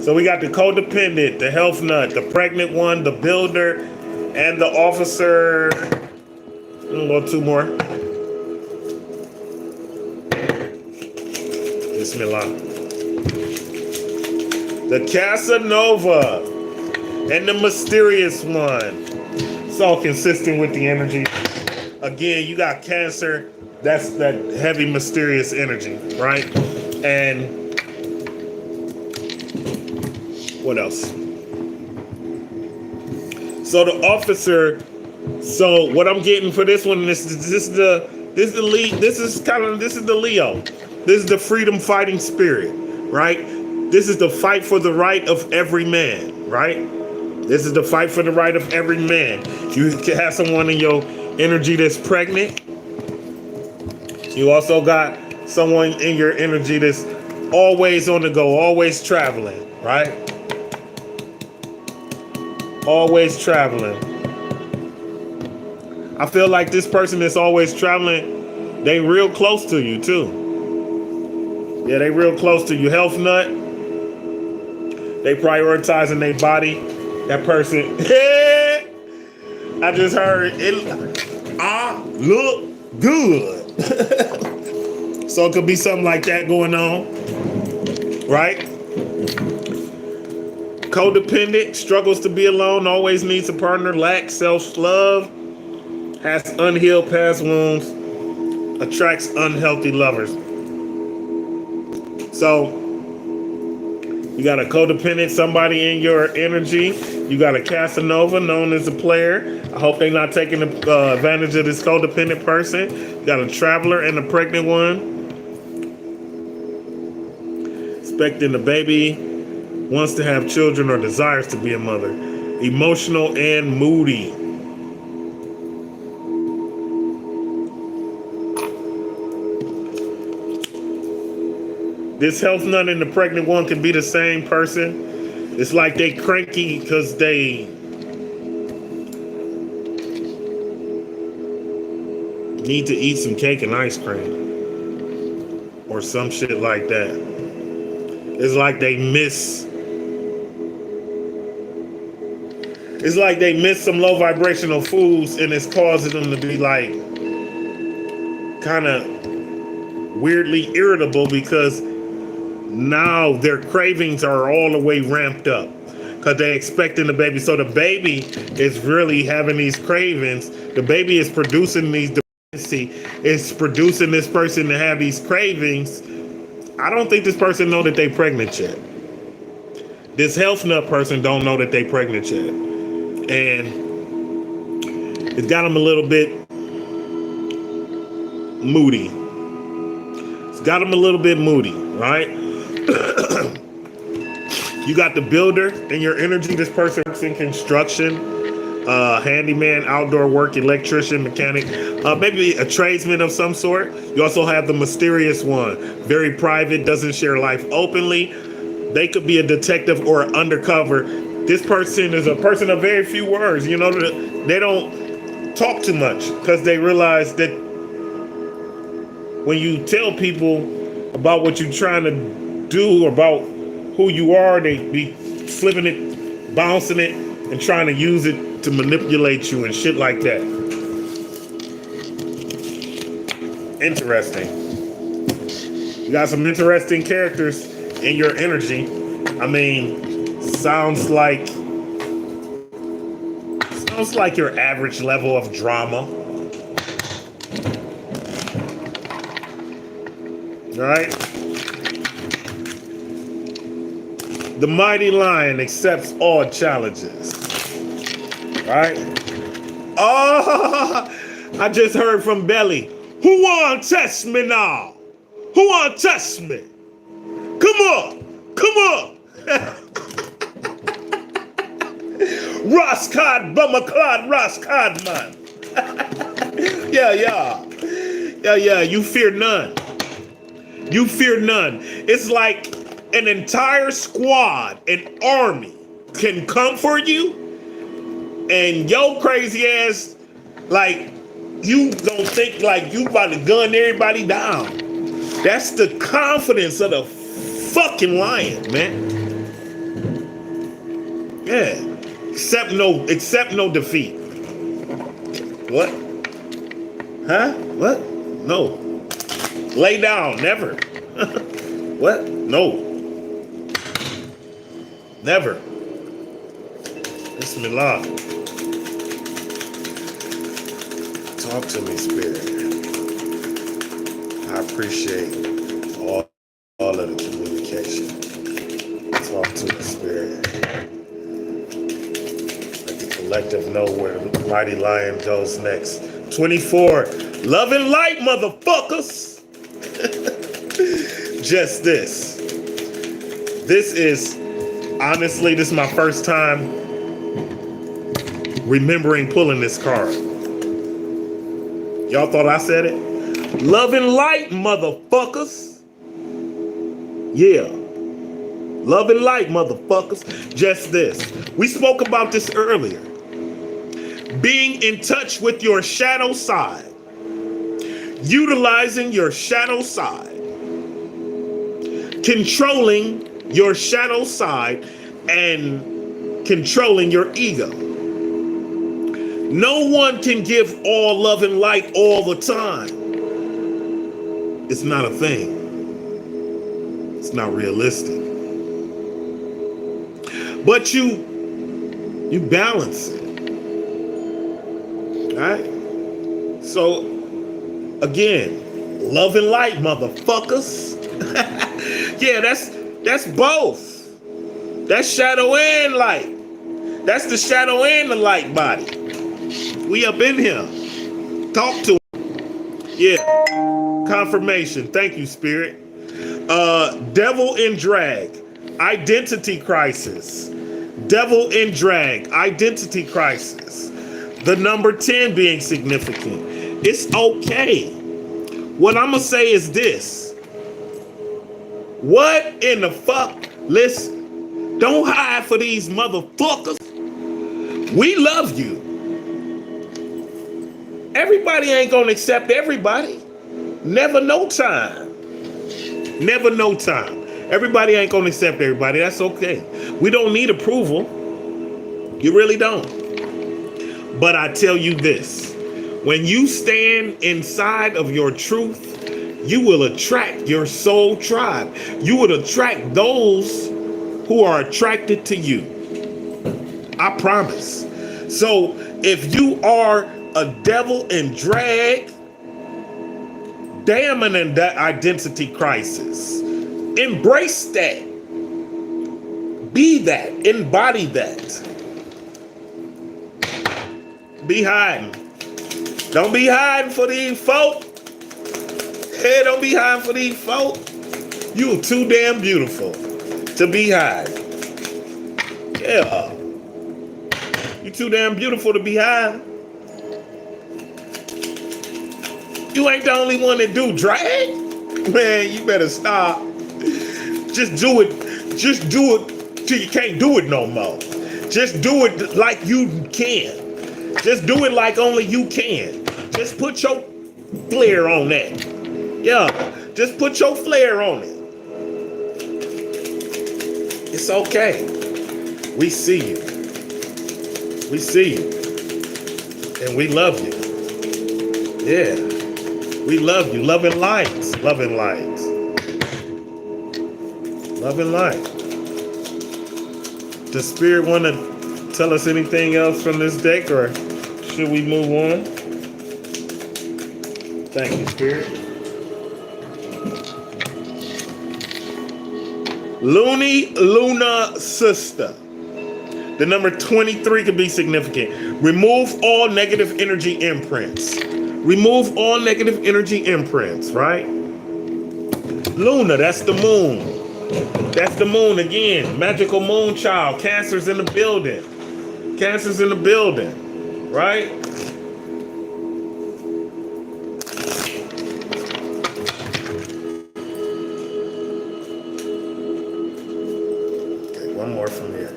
So we got the codependent, the health nut, the pregnant one, the builder, and the officer. We'll go 2 more. Bismillah. The Casanova and the mysterious one. It's all consistent with the energy. Again, you got Cancer. That's that heavy, mysterious energy, right? And what else? So the officer. So what I'm getting for this one, this is the Leo. This is the Leo. This is the freedom fighting spirit, right? This is the fight for the right of every man, right? This is the fight for the right of every man. You can have someone in your energy that's pregnant. You also got someone in your energy that's always on the go, always traveling, right? Always traveling. I feel like this person that's always traveling, they real close to you too. Yeah, they real close to you. Health nut. They prioritizing their body. That person. I just heard it. I look good. So it could be something like that going on, right? Codependent, struggles to be alone, always needs a partner, lacks self-love, has unhealed past wounds, attracts unhealthy lovers. So you got a codependent, somebody in your energy. You got a Casanova, known as a player. I hope they're not taking advantage of this codependent person. You got a traveler and a pregnant one. Expecting a baby, wants to have children or desires to be a mother. Emotional and moody. This health nut and the pregnant one can be the same person. It's like they cranky because they need to eat some cake and ice cream or some shit like that. It's like they miss. It's like they miss some low vibrational foods, and it's causing them to be like kind of weirdly irritable because now their cravings are all the way ramped up because they're expecting the baby. So the baby is really having these cravings. The baby is producing these dependency. It's producing this person to have these cravings. I don't think this person know that they pregnant yet. This health nut person don't know that they pregnant yet. And it's got them a little bit moody. It's got them a little bit moody, right? You got the builder in your energy. This person works in construction, handyman, outdoor work, electrician, mechanic, maybe a tradesman of some sort. You also have the mysterious one, very private, doesn't share life openly. They could be a detective or an undercover. This person is a person of very few words. You know, they don't talk too much because they realize that when you tell people about what you're trying to do, about who you are, they be flipping it, bouncing it, and trying to use it to manipulate you and shit like that. Interesting. You got some interesting characters in your energy. I mean, sounds like your average level of drama. All right. The mighty lion accepts all challenges. All right. Oh, I just heard from Belly. Who want to test me now? Who want to test me? Come on. Come on. Roscod, Bumaclod, Roscod, man. Yeah. You fear none. You fear none. It's like an entire squad, an army can come for you, and yo crazy ass, like, you don't think like you about to gun everybody down. That's the confidence of the fucking lion, man. Yeah. Accept no defeat. What? Huh? What? No. Lay down, never. What? No. Never. Bismillah. Talk to me, Spirit. I appreciate all of the communication. Talk to me, Spirit. Let the collective know where the mighty lion goes next. 24. Love and light, motherfuckers. Just this. This is my first time remembering pulling this card. Y'all thought I said it? Love and light, motherfuckers. Yeah. Love and light, motherfuckers. Just this. We spoke about this earlier. Being in touch with your shadow side. Utilizing your shadow side. Controlling your shadow side and controlling your ego. No one can give all love and light all the time. It's not a thing. It's not realistic. But you balance it. All right? So, again, love and light, motherfuckers. Yeah, that's both. That's shadow and light. That's the shadow and the light body. We up in here. Talk to him. Yeah. Confirmation. Thank you, Spirit. Devil in drag. Identity crisis. Devil in drag. Identity crisis. The number 10 being significant. It's okay. What I'm going to say is this. What in the fuck? Listen, don't hide for these motherfuckers. We love you. Everybody ain't gonna accept everybody. Never no time. Never no time. Everybody ain't gonna accept everybody. That's okay. We don't need approval. You really don't. But I tell you this. When you stand inside of your truth, you will attract your soul tribe. You will attract those who are attracted to you. I promise. So if you are a devil in drag, damn an identity crisis, embrace that. Be that. Embody that. Be hiding. Don't be hiding for these folk. Hey, don't be hiding for these folk. You too damn beautiful to be hiding. Yeah. You too damn beautiful to be hiding. You ain't the only one that do drag. Man, you better stop. Just do it. Just do it till you can't do it no more. Just do it like you can. Just do it like only you can. Just put your flair on that. Yeah, just put your flair on it. It's okay. We see you. We see you. And we love you. Yeah. We love you. Love and light. Love and light. Love and light. Does Spirit want to tell us anything else from this deck, or should we move on? Thank you, Spirit. Looney Luna Sister. The number 23 could be significant. Remove all negative energy imprints. Remove all negative energy imprints, right? Luna, that's the moon. That's the moon again. Magical moon child. Cancer's in the building. Cancer's in the building, right? Okay, one more from here.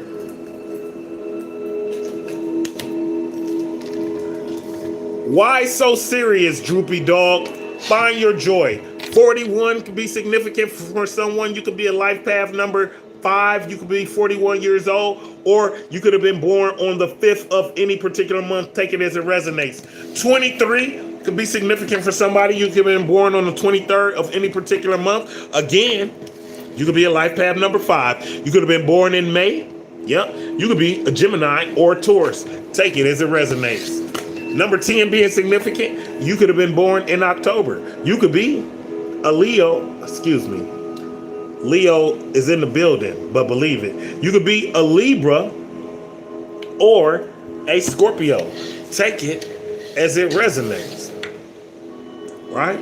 Why so serious, droopy dog? Find your joy. 41 could be significant for someone. You could be a life path number 5. You could be 41 years old, or you could have been born on the 5th of any particular month. Take it as it resonates. 23 could be significant for somebody. You could have been born on the 23rd of any particular month. Again, you could be a life path number 5. You could have been born in May. Yep. You could be a Gemini or a Taurus. Take it as it resonates. Number 10 being significant, you could have been born in October. You could be a Leo, excuse me. Leo is in the building, but believe it. You could be a Libra or a Scorpio. Take it as it resonates, right?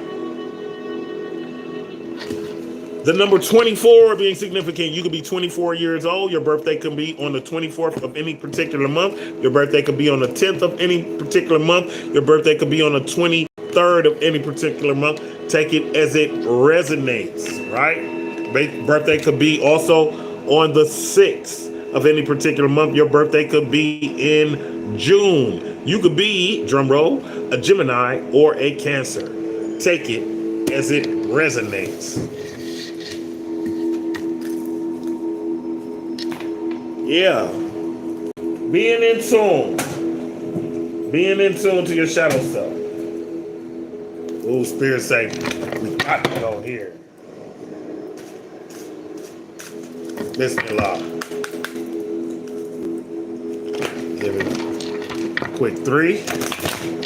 The number 24 being significant, you could be 24 years old. Your birthday could be on the 24th of any particular month. Your birthday could be on the 10th of any particular month. Your birthday could be on the 23rd of any particular month. Take it as it resonates, right? Birthday could be also on the 6th of any particular month. Your birthday could be in June. You could be, drum roll, a Gemini or a Cancer. Take it as it resonates. Yeah, being in tune to your shadow self. Ooh, Spirit say, we got to go here. Bismillah. Give it a quick 3.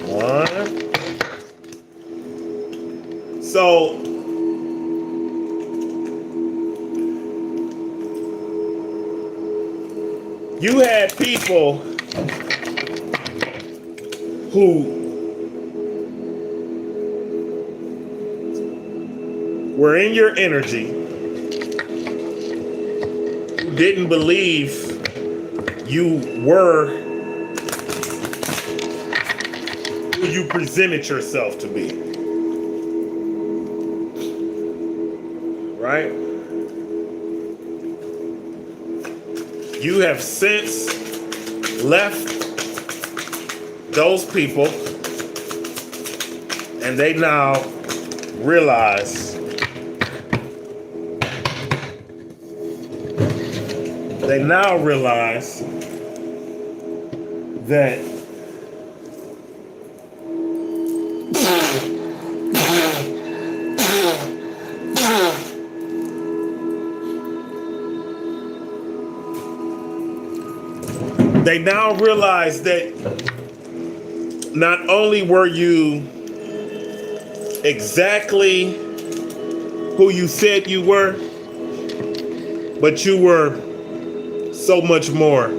1. So, you had people who were in your energy, who didn't believe you were who you presented yourself to be. Right? You have since left those people, and they now realize that not only were you exactly who you said you were, but you were so much more.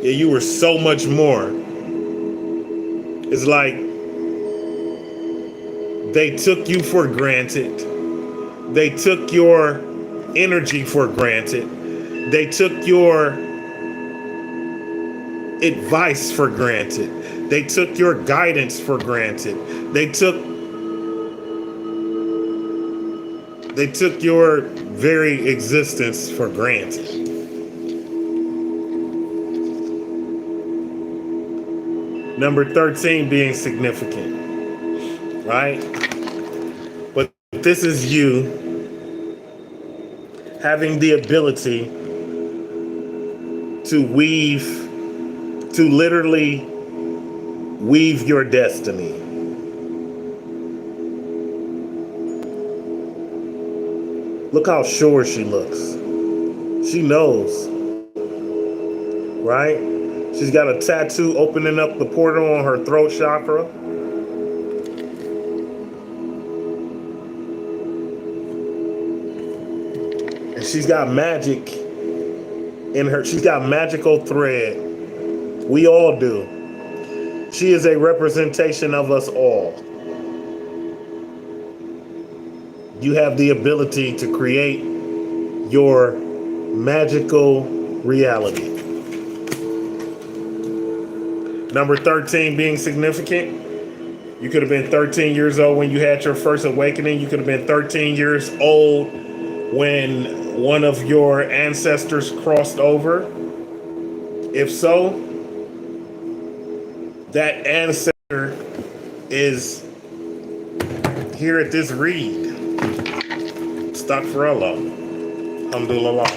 Yeah, you were so much more. It's like they took you for granted. They took your energy for granted. They took your advice for granted. They took your guidance for granted. They took your very existence for granted. Number 13 being significant, right? But this is you having the ability to literally weave your destiny. Look how sure she looks. She knows, right? She's got a tattoo opening up the portal on her throat chakra. And she's got magic in her. She's got magical thread. We all do. She is a representation of us all. You have the ability to create your magical reality. Number 13 being significant. You could have been 13 years old when you had your first awakening. You could have been 13 years old when one of your ancestors crossed over. If so, that ancestor is here at this read. Astaghfirullah. Alhamdulillah.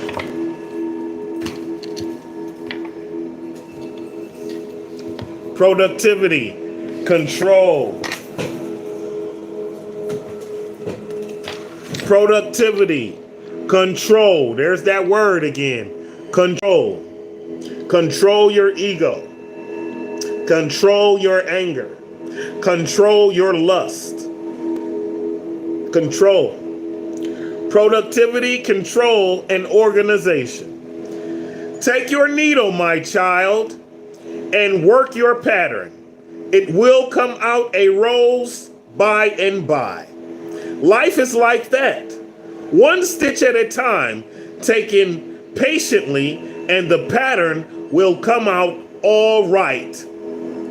Productivity, control. Productivity, control. There's that word again. Control. Control your ego. Control your anger. Control your lust. Control. Productivity, control, and organization. Take your needle, my child, and work your pattern. It will come out a rose by and by. Life is like that. One stitch at a time, taken patiently, and the pattern will come out all right,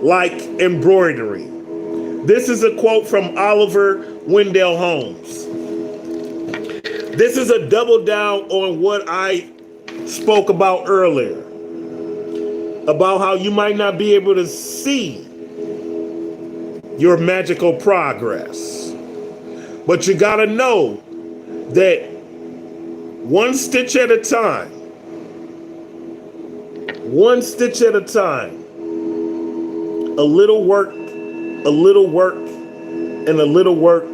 like embroidery. This is a quote from Oliver Wendell Holmes. This is a double down on what I spoke about earlier, about how you might not be able to see your magical progress. But you gotta know that one stitch at a time, one stitch at a time, a little work, and a little work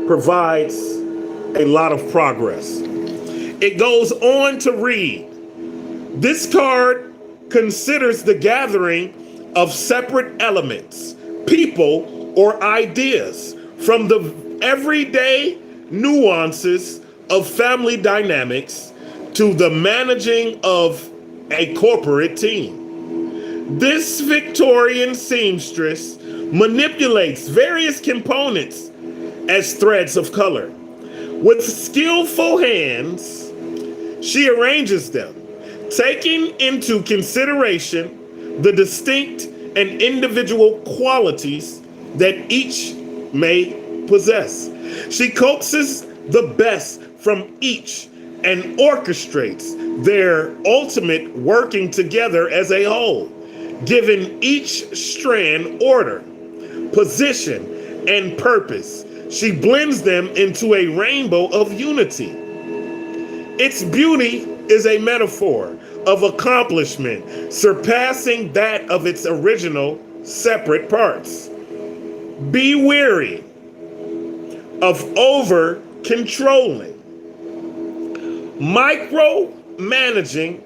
provides a lot of progress. It goes on to read, this card considers the gathering of separate elements, people, or ideas from the everyday nuances of family dynamics to the managing of a corporate team. This Victorian seamstress manipulates various components as threads of color. With skillful hands, she arranges them, taking into consideration the distinct and individual qualities that each may possess. She coaxes the best from each and orchestrates their ultimate working together as a whole, giving each strand order, position, and purpose. She blends them into a rainbow of unity. Its beauty is a metaphor of accomplishment, surpassing that of its original separate parts. Be wary of over-controlling, micro-managing,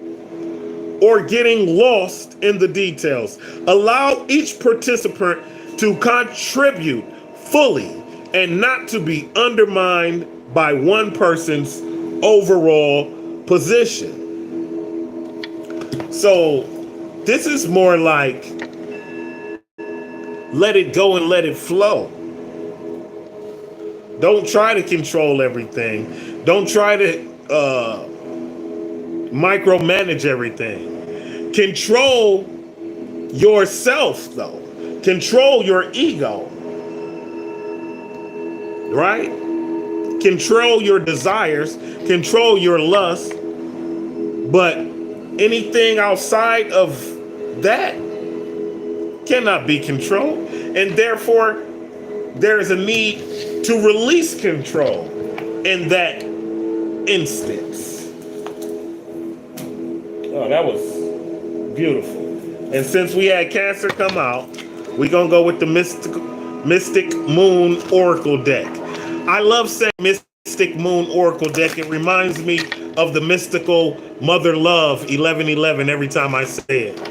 or getting lost in the details. Allow each participant to contribute fully and not to be undermined by one person's overall position. So this is more like let it go and let it flow. Don't try to control everything. Don't try to micromanage everything. Control yourself, though. Control your ego. Right? Control your desires. Control your lust. But anything outside of that cannot be controlled. And therefore, there is a need to release control in that instance. Oh, that was beautiful. And since we had Cancer come out, we're going to go with the Mystic Moon Oracle deck. I love saying Mystic Mystic Moon Oracle deck. It reminds me of the mystical Mother Love 1111 every time I say it.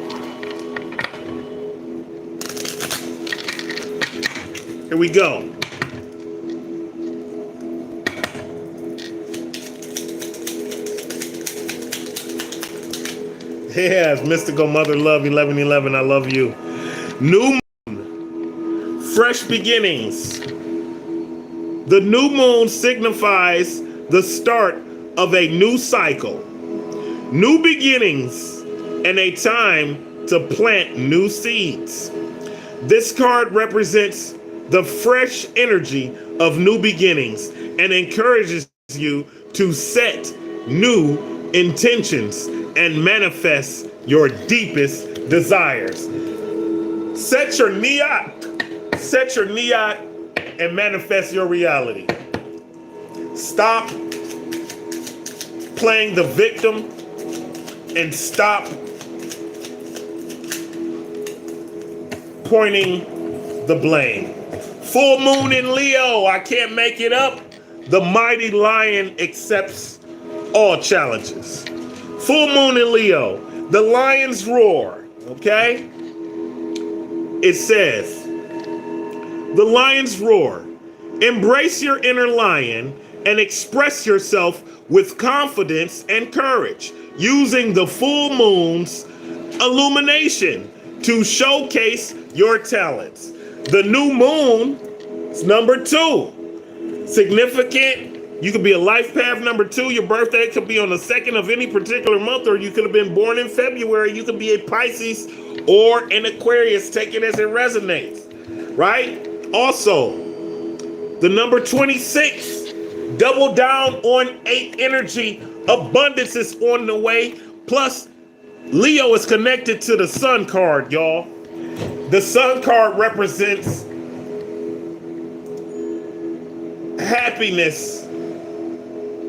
Here we go. Yes, mystical Mother Love 1111. I love you. New moon, fresh beginnings. The new moon signifies the start of a new cycle, new beginnings, and a time to plant new seeds. This card represents the fresh energy of new beginnings and encourages you to set new intentions and manifest your deepest desires. Set your niyat and manifest your reality. Stop playing the victim and stop pointing the blame. Full moon in Leo, I can't make it up. The mighty lion accepts all challenges. Full moon in Leo, the lion's roar, okay? It says, the lion's roar, embrace your inner lion and express yourself with confidence and courage, using the full moon's illumination to showcase your talents. The new moon is number 2. Significant. You could be a life path number 2. Your birthday could be on the 2nd of any particular month, or you could have been born in February. You could be a Pisces or an Aquarius. Take it as it resonates, right? Also, the number 26. Double down on 8 energy. Abundance is on the way. Plus, Leo is connected to the Sun card, y'all. The Sun card represents happiness,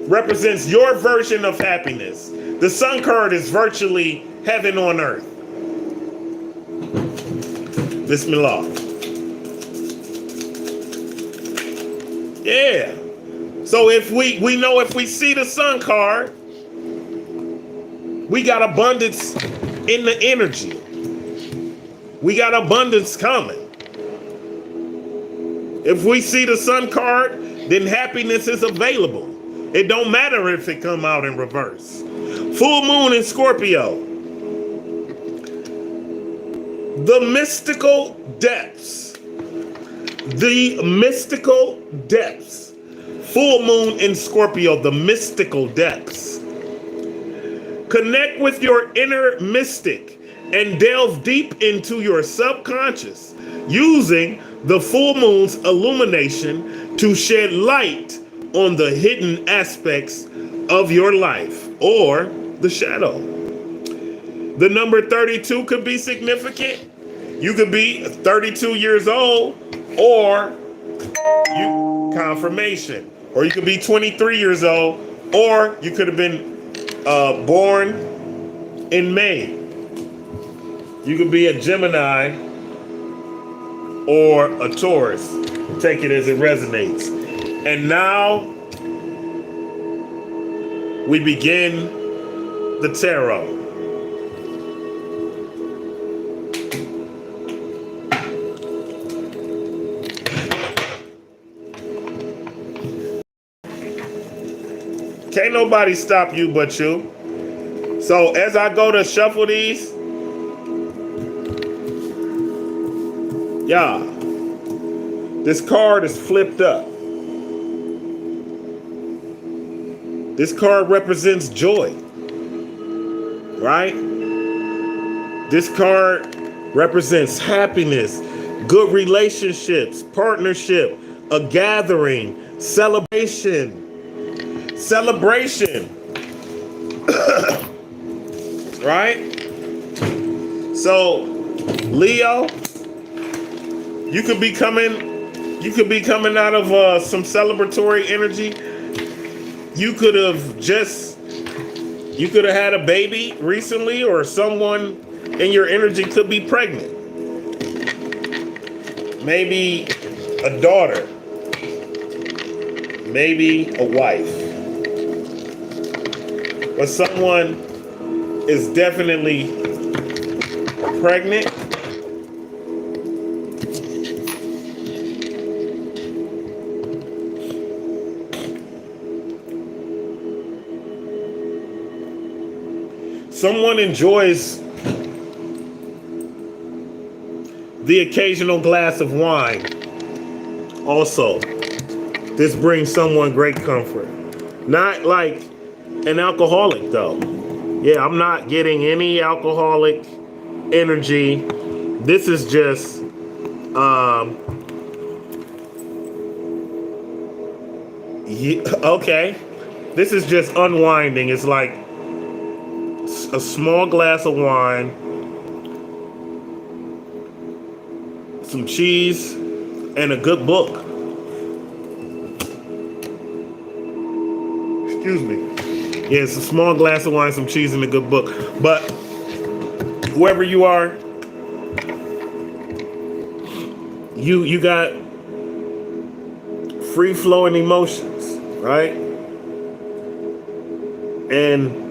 represents your version of happiness. The Sun card is virtually heaven on earth. Bismillah. Yeah. So if we know if we see the Sun card, we got abundance in the energy. We got abundance coming. If we see the Sun card, then happiness is available. It don't matter if it come out in reverse. Full moon in Scorpio. The mystical depths. The mystical depths. Full moon in Scorpio, the mystical depths. Connect with your inner mystic and delve deep into your subconscious, using the full moon's illumination to shed light on the hidden aspects of your life or the shadow. The number 32 could be significant. You could be 32 years old, or confirmation. Or you could be 23 years old, or you could have been born in May. You could be a Gemini or a Taurus. Take it as it resonates. And now we begin the tarot. Can't nobody stop you but you. So as I go to shuffle these, yeah, this card is flipped up. This card represents joy, right? This card represents happiness, good relationships, partnership, a gathering, celebration. Right? So, Leo, you could be coming out of some celebratory energy. You could have had a baby recently, or someone in your energy could be pregnant. Maybe a daughter. maybe a wife. But someone is definitely pregnant. Someone enjoys the occasional glass of wine. Also, this brings someone great comfort. Not like an alcoholic, though. Yeah, I'm not getting any alcoholic energy. This is just, okay. This is just unwinding. It's like a small glass of wine, some cheese, and a good book. Excuse me. Yeah, it's a small glass of wine, some cheese, and a good book. But whoever you are, you got free flowing emotions, right? And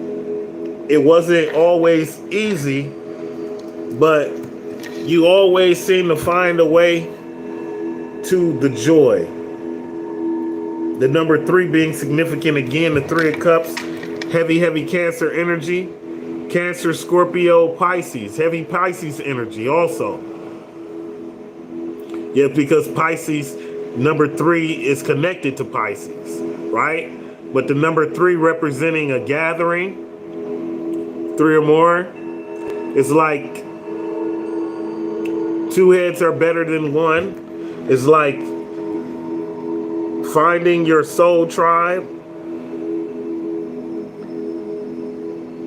it wasn't always easy, but you always seem to find a way to the joy. The number 3 being significant again, the 3 of Cups, heavy Cancer energy. Cancer, Scorpio, Pisces, heavy Pisces energy also. Yeah, because Pisces, number 3 is connected to Pisces, right? But the number 3 representing a gathering, 3 or more, it's like 2 heads are better than 1. It's like finding your soul tribe.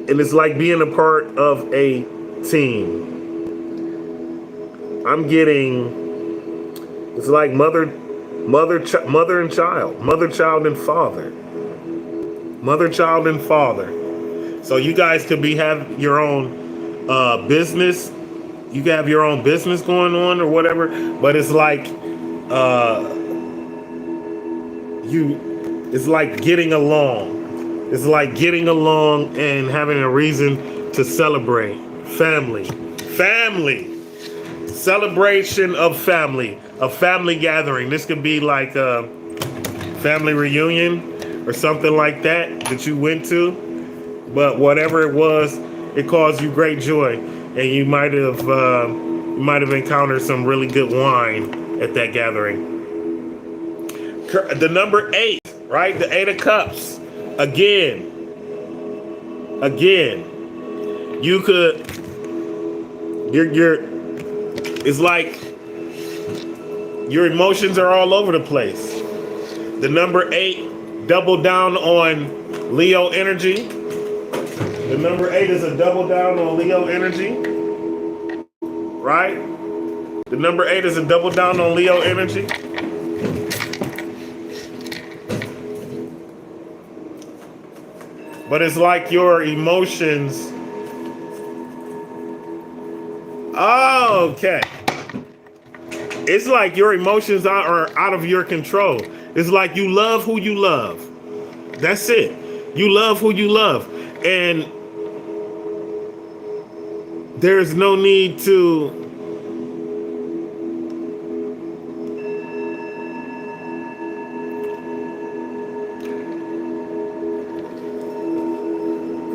And it's like being a part of a team. I'm getting, it's like mother and child, mother, child, and father. Mother, child, and father. So you guys could have your own business. You can have your own business going on or whatever. But it's like it's like getting along. It's like getting along and having a reason to celebrate. Family. Celebration of family. A family gathering. This could be like a family reunion or something like that you went to. But whatever it was, it caused you great joy. And you might have encountered some really good wine at that gathering. The number 8, right? The 8 of Cups. Again, you could, it's like your emotions are all over the place. The number 8, double down on Leo energy. The number 8 is a double down on Leo energy, right? The number 8 is a double down on Leo energy. But it's like your emotions. Oh, okay. It's like your emotions are out of your control. It's like you love who you love. That's it. You love who you love. And there's no need to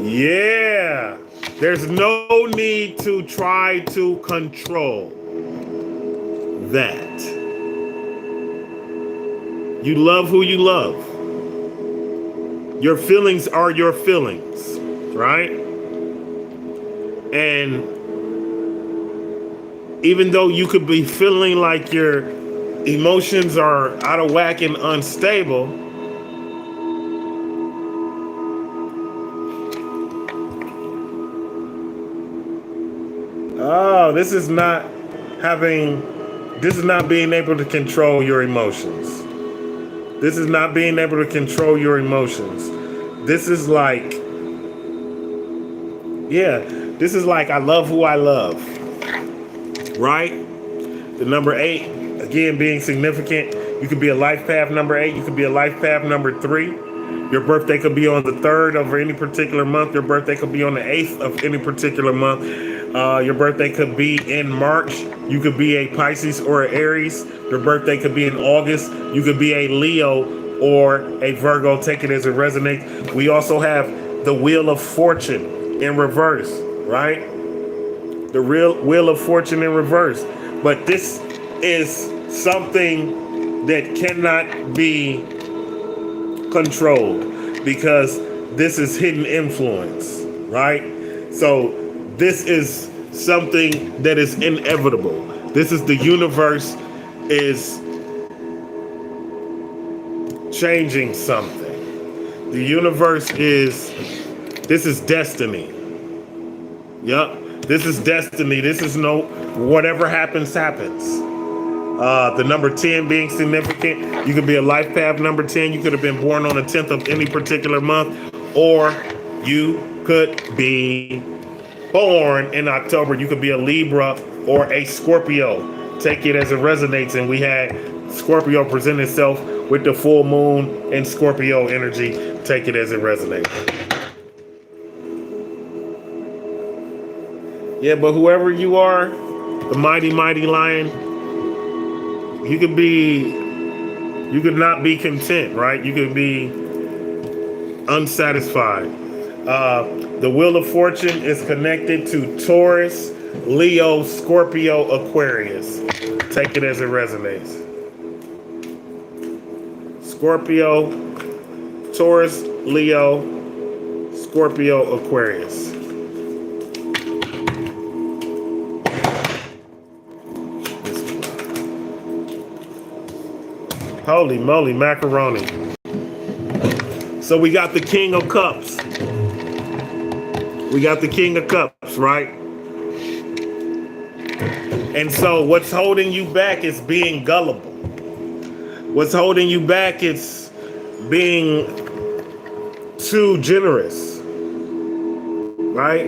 yeah, there's no need to try to control that. You love who you love. Your feelings are your feelings, right? And even though you could be feeling like your emotions are out of whack and unstable, this is not being able to control your emotions. This is not being able to control your emotions. This is like, this is like I love who I love, right? The number 8, again, being significant. You could be a life path number 8. You could be a life path number 3. Your birthday could be on the 3rd of any particular month. Your birthday could be on the 8th of any particular month. Your birthday could be in March. You could be a Pisces or an Aries. Your birthday could be in August. You could be a Leo or a Virgo. Take it as it resonates. We also have the Wheel of Fortune in reverse, right? The real Wheel of Fortune in reverse. But this is something that cannot be controlled because this is hidden influence, right? So this is something that is inevitable. This is the universe is changing something. The universe is, this is destiny. Yep, this is destiny. This is no, whatever happens, happens. The number 10 being significant. You could be a life path number 10. You could have been born on the 10th of any particular month, or you could be born in October. You could be a Libra or a Scorpio. Take it as it resonates. And we had Scorpio present itself with the full moon and Scorpio energy. Take it as it resonates. Yeah, but whoever you are, the mighty, mighty lion, you could not be content, right? You could be unsatisfied. The Wheel of Fortune is connected to Taurus, Leo, Scorpio, Aquarius. Take it as it resonates. Scorpio, Taurus, Leo, Scorpio, Aquarius. Holy moly, macaroni. So we got the King of Cups. We got the King of Cups, right? And so what's holding you back is being gullible. What's holding you back is being too generous, right?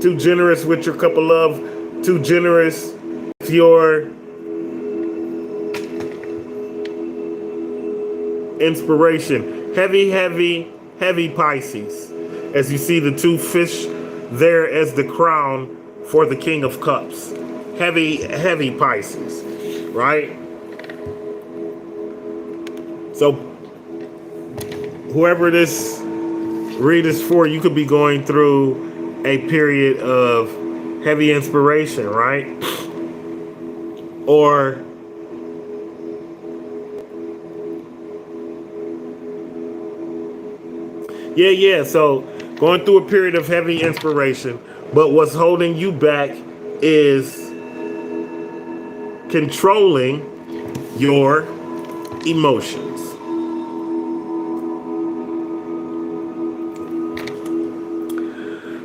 Too generous with your cup of love, too generous with your inspiration. Heavy, heavy, heavy Pisces. As you see the two fish there as the crown for the King of Cups. Heavy, heavy Pisces, right? So whoever this read is for, you could be going through a period of heavy inspiration, right? Or so going through a period of heavy inspiration, but what's holding you back is controlling your emotions.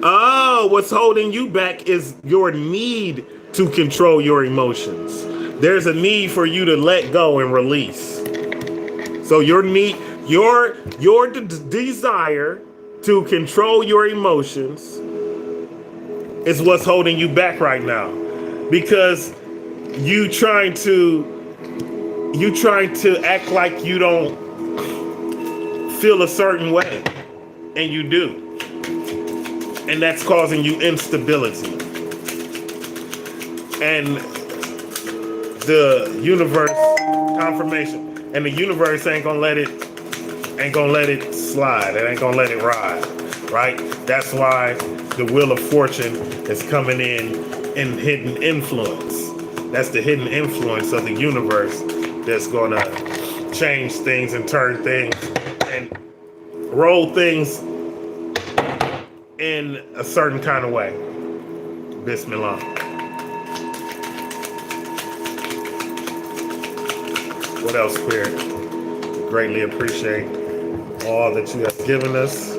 Oh, what's holding you back is your need to control your emotions. There's a need for you to let go and release. So your need, your desire to control your emotions is what's holding you back right now, because you trying to act like you don't feel a certain way, and you do. And that's causing you instability. And the universe confirmation. And the universe ain't gonna let it slide. It ain't gonna let it ride. Right? That's why the Wheel of Fortune is coming in hidden influence. That's the hidden influence of the universe that's gonna change things and turn things and roll things in a certain kind of way. Bismillah. What else, Spirit? Greatly appreciate all that you have given us.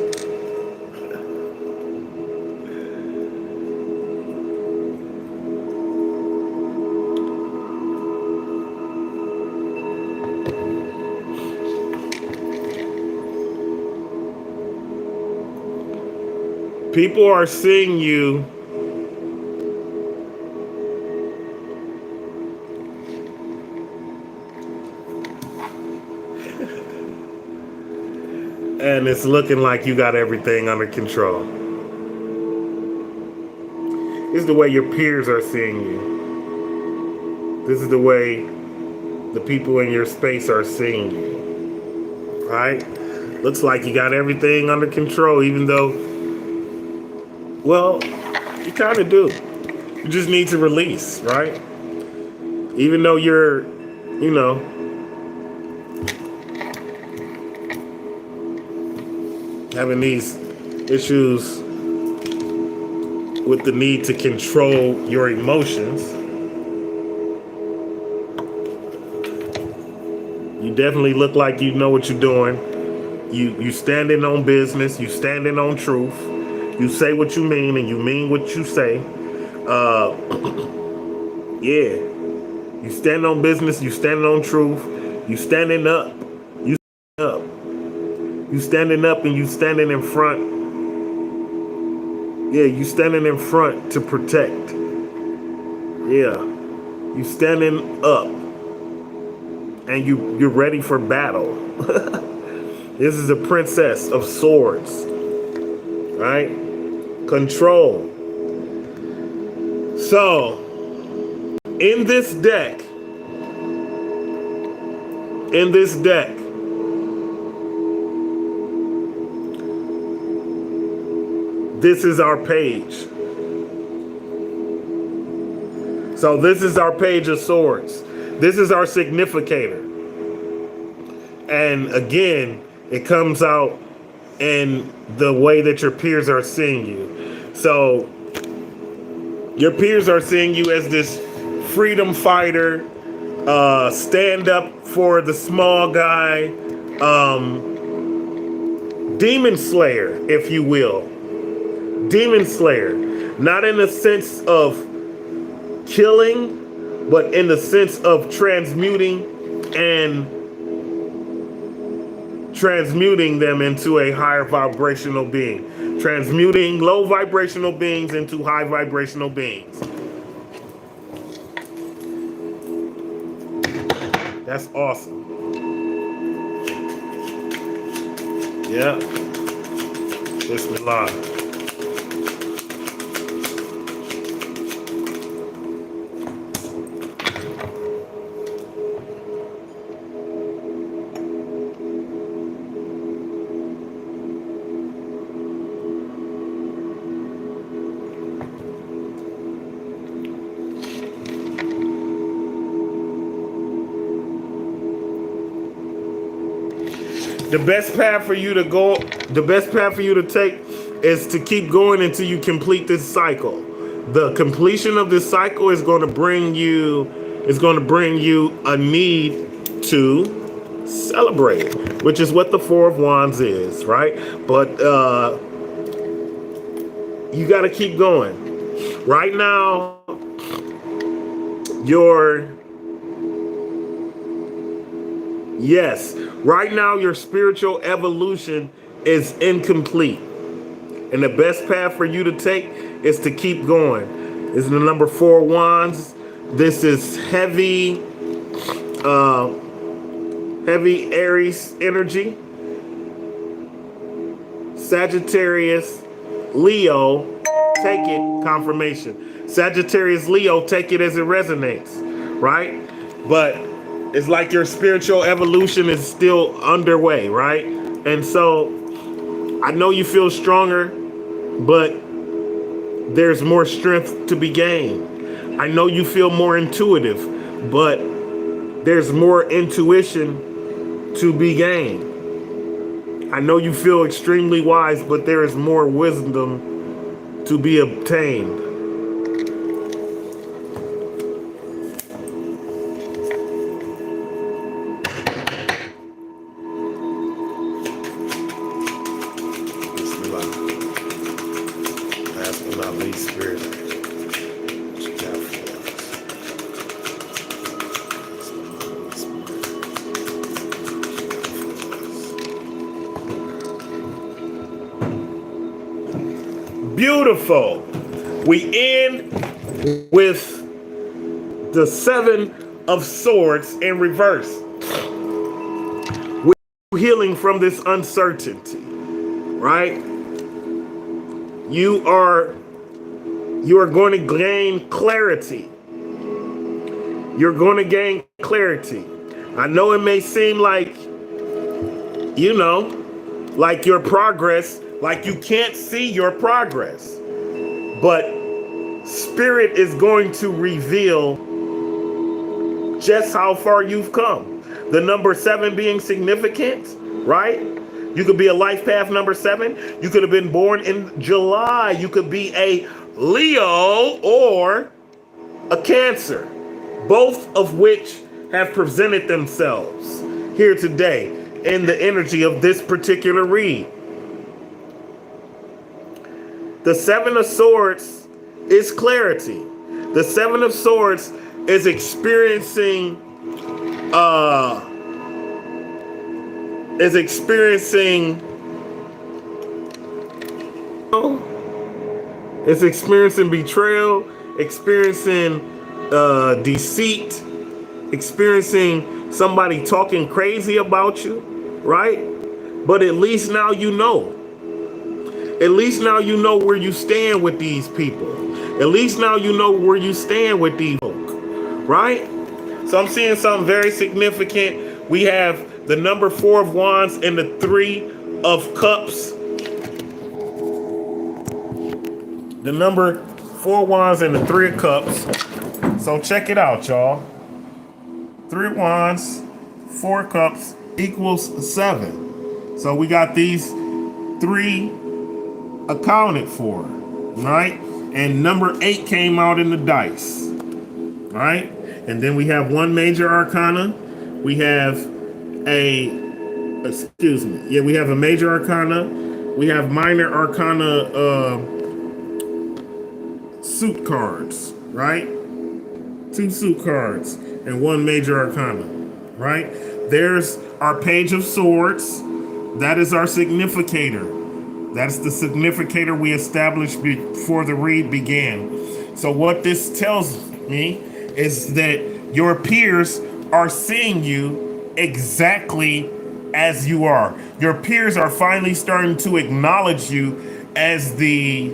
People are seeing you and it's looking like you got everything under control. This is the way your peers are seeing you. This is the way the people in your space are seeing you. Right? Looks like you got everything under control, even though, well, you kind of do. You just need to release, right? Even though you're, having these issues with the need to control your emotions, you definitely look like you know what you're doing. You standing on business, you standing on truth, you say what you mean and you mean what you say. Yeah, you stand on business, you standing on truth, you standing up, you stand up, you standing up and you standing in front. Yeah, you standing in front to protect. Yeah, you standing up and you're ready for battle. This is a princess of swords, right? Control. So, in this deck, this is our page. So this is our page of swords. This is our significator. And again, it comes out in the way that your peers are seeing you. So your peers are seeing you as this freedom fighter, stand up for the small guy, demon slayer, if you will. Demon slayer, not in the sense of killing, but in the sense of transmuting them into a higher vibrational being. Transmuting low vibrational beings into high vibrational beings. That's awesome. Yeah. Bismillah. The best path for you to take is to keep going until you complete this cycle. The completion of this cycle is going to bring you a need to celebrate, which is what the Four of Wands is, right? But you got to keep going. Right now, right now your spiritual evolution is incomplete. And the best path for you to take is to keep going. This is the number 4 wands. This is heavy Aries energy. Sagittarius, Leo, take it, confirmation. Sagittarius, Leo, take it as it resonates, right? But it's like your spiritual evolution is still underway, right? And so I know you feel stronger, but there's more strength to be gained. I know you feel more intuitive, but there's more intuition to be gained. I know you feel extremely wise, but there is more wisdom to be obtained. Beautiful. We end with the 7 of Swords in reverse. healing from this uncertainty, right? You are going to gain clarity. You're going to gain clarity. I know it may seem like, like your progress, like you can't see your progress, but Spirit is going to reveal just how far you've come. The number 7 being significant, right? You could be a life path number 7. You could have been born in July. You could be a Leo or a Cancer, both of which have presented themselves here today in the energy of this particular read. The 7 of Swords is clarity. The 7 of Swords is experiencing betrayal, experiencing deceit, experiencing somebody talking crazy about you, right? But at least now you know. At least now you know where you stand with these people. At least now you know where you stand with these folk, right? So I'm seeing something very significant. We have the number 4 of Wands and the 3 of Cups. The number 4 Wands and the 3 of Cups. So check it out, y'all. 3 of Wands, 4 Cups equals 7. So we got these 3 accounted for, right? And number 8 came out in the dice, right? And then we have 1 major arcana. We have we have a major arcana. We have minor arcana suit cards, right? 2 suit cards and 1 major arcana, right? There's our Page of Swords. That is our significator. That's the significator we established before the read began. So what this tells me is that your peers are seeing you exactly as you are. Your peers are finally starting to acknowledge you as the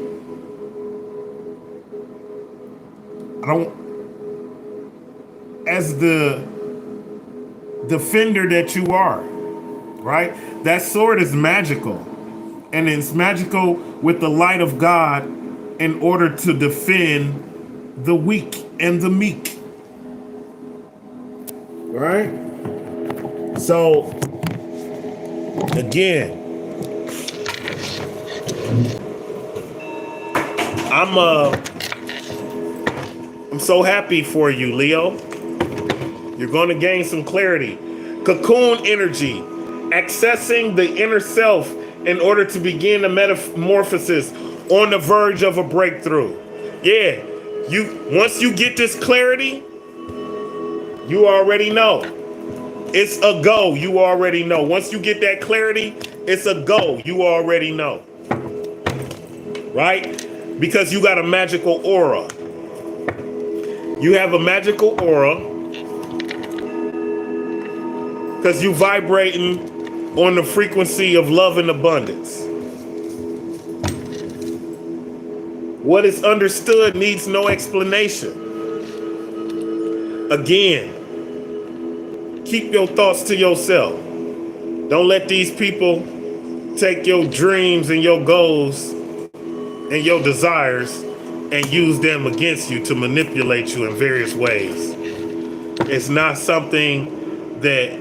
defender that you are, right? That sword is magical. And it's magical with the light of God in order to defend the weak and the meek. Right? So, again, I'm so happy for you, Leo. You're going to gain some clarity. Cocoon energy, accessing the inner self in order to begin the metamorphosis on the verge of a breakthrough. Yeah, once you get this clarity, you already know. It's a go, you already know. Once you get that clarity, it's a go, you already know. Right? Because you got a magical aura. You have a magical aura because you vibrating on the frequency of love and abundance. What is understood needs no explanation. Again, keep your thoughts to yourself. Don't let these people take your dreams and your goals and your desires and use them against you to manipulate you in various ways. It's not something that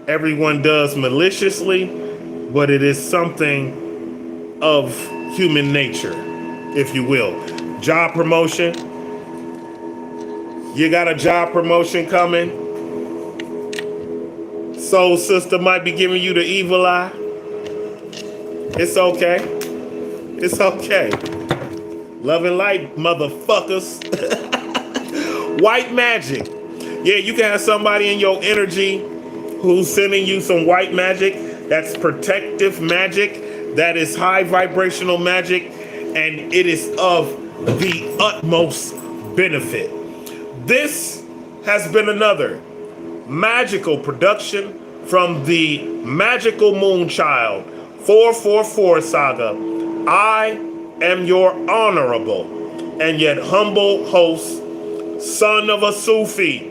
everyone does maliciously, but it is something of human nature, if you will. Job promotion. You got a job promotion coming. Soul sister might be giving you the evil eye. It's okay. It's okay. Love and light, motherfuckers. White magic. Yeah, you can have somebody in your energy who's sending you some white magic. That's protective magic. That is high vibrational magic. And it is of the utmost benefit. This has been another magical production from the magical moon child, 444 saga. I am your honorable and yet humble host, son of a Sufi,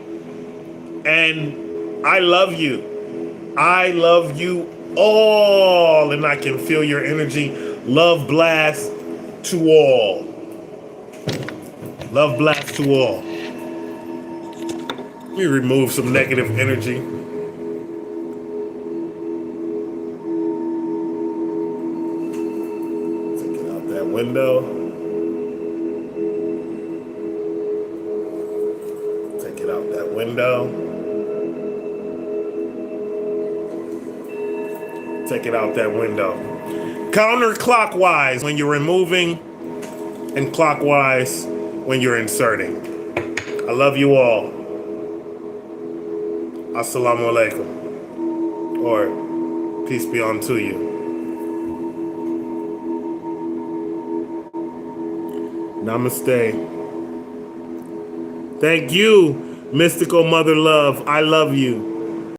and I love you. I love you all, and I can feel your energy. Love blast to all. Love blast to all. Let me remove some negative energy. Take it out that window. Take it out that window. Take it out that window. Counterclockwise when you're removing, and clockwise when you're inserting. I love you all. Assalamu alaikum. Or peace be unto you. Namaste. Thank you, mystical mother love. I love you.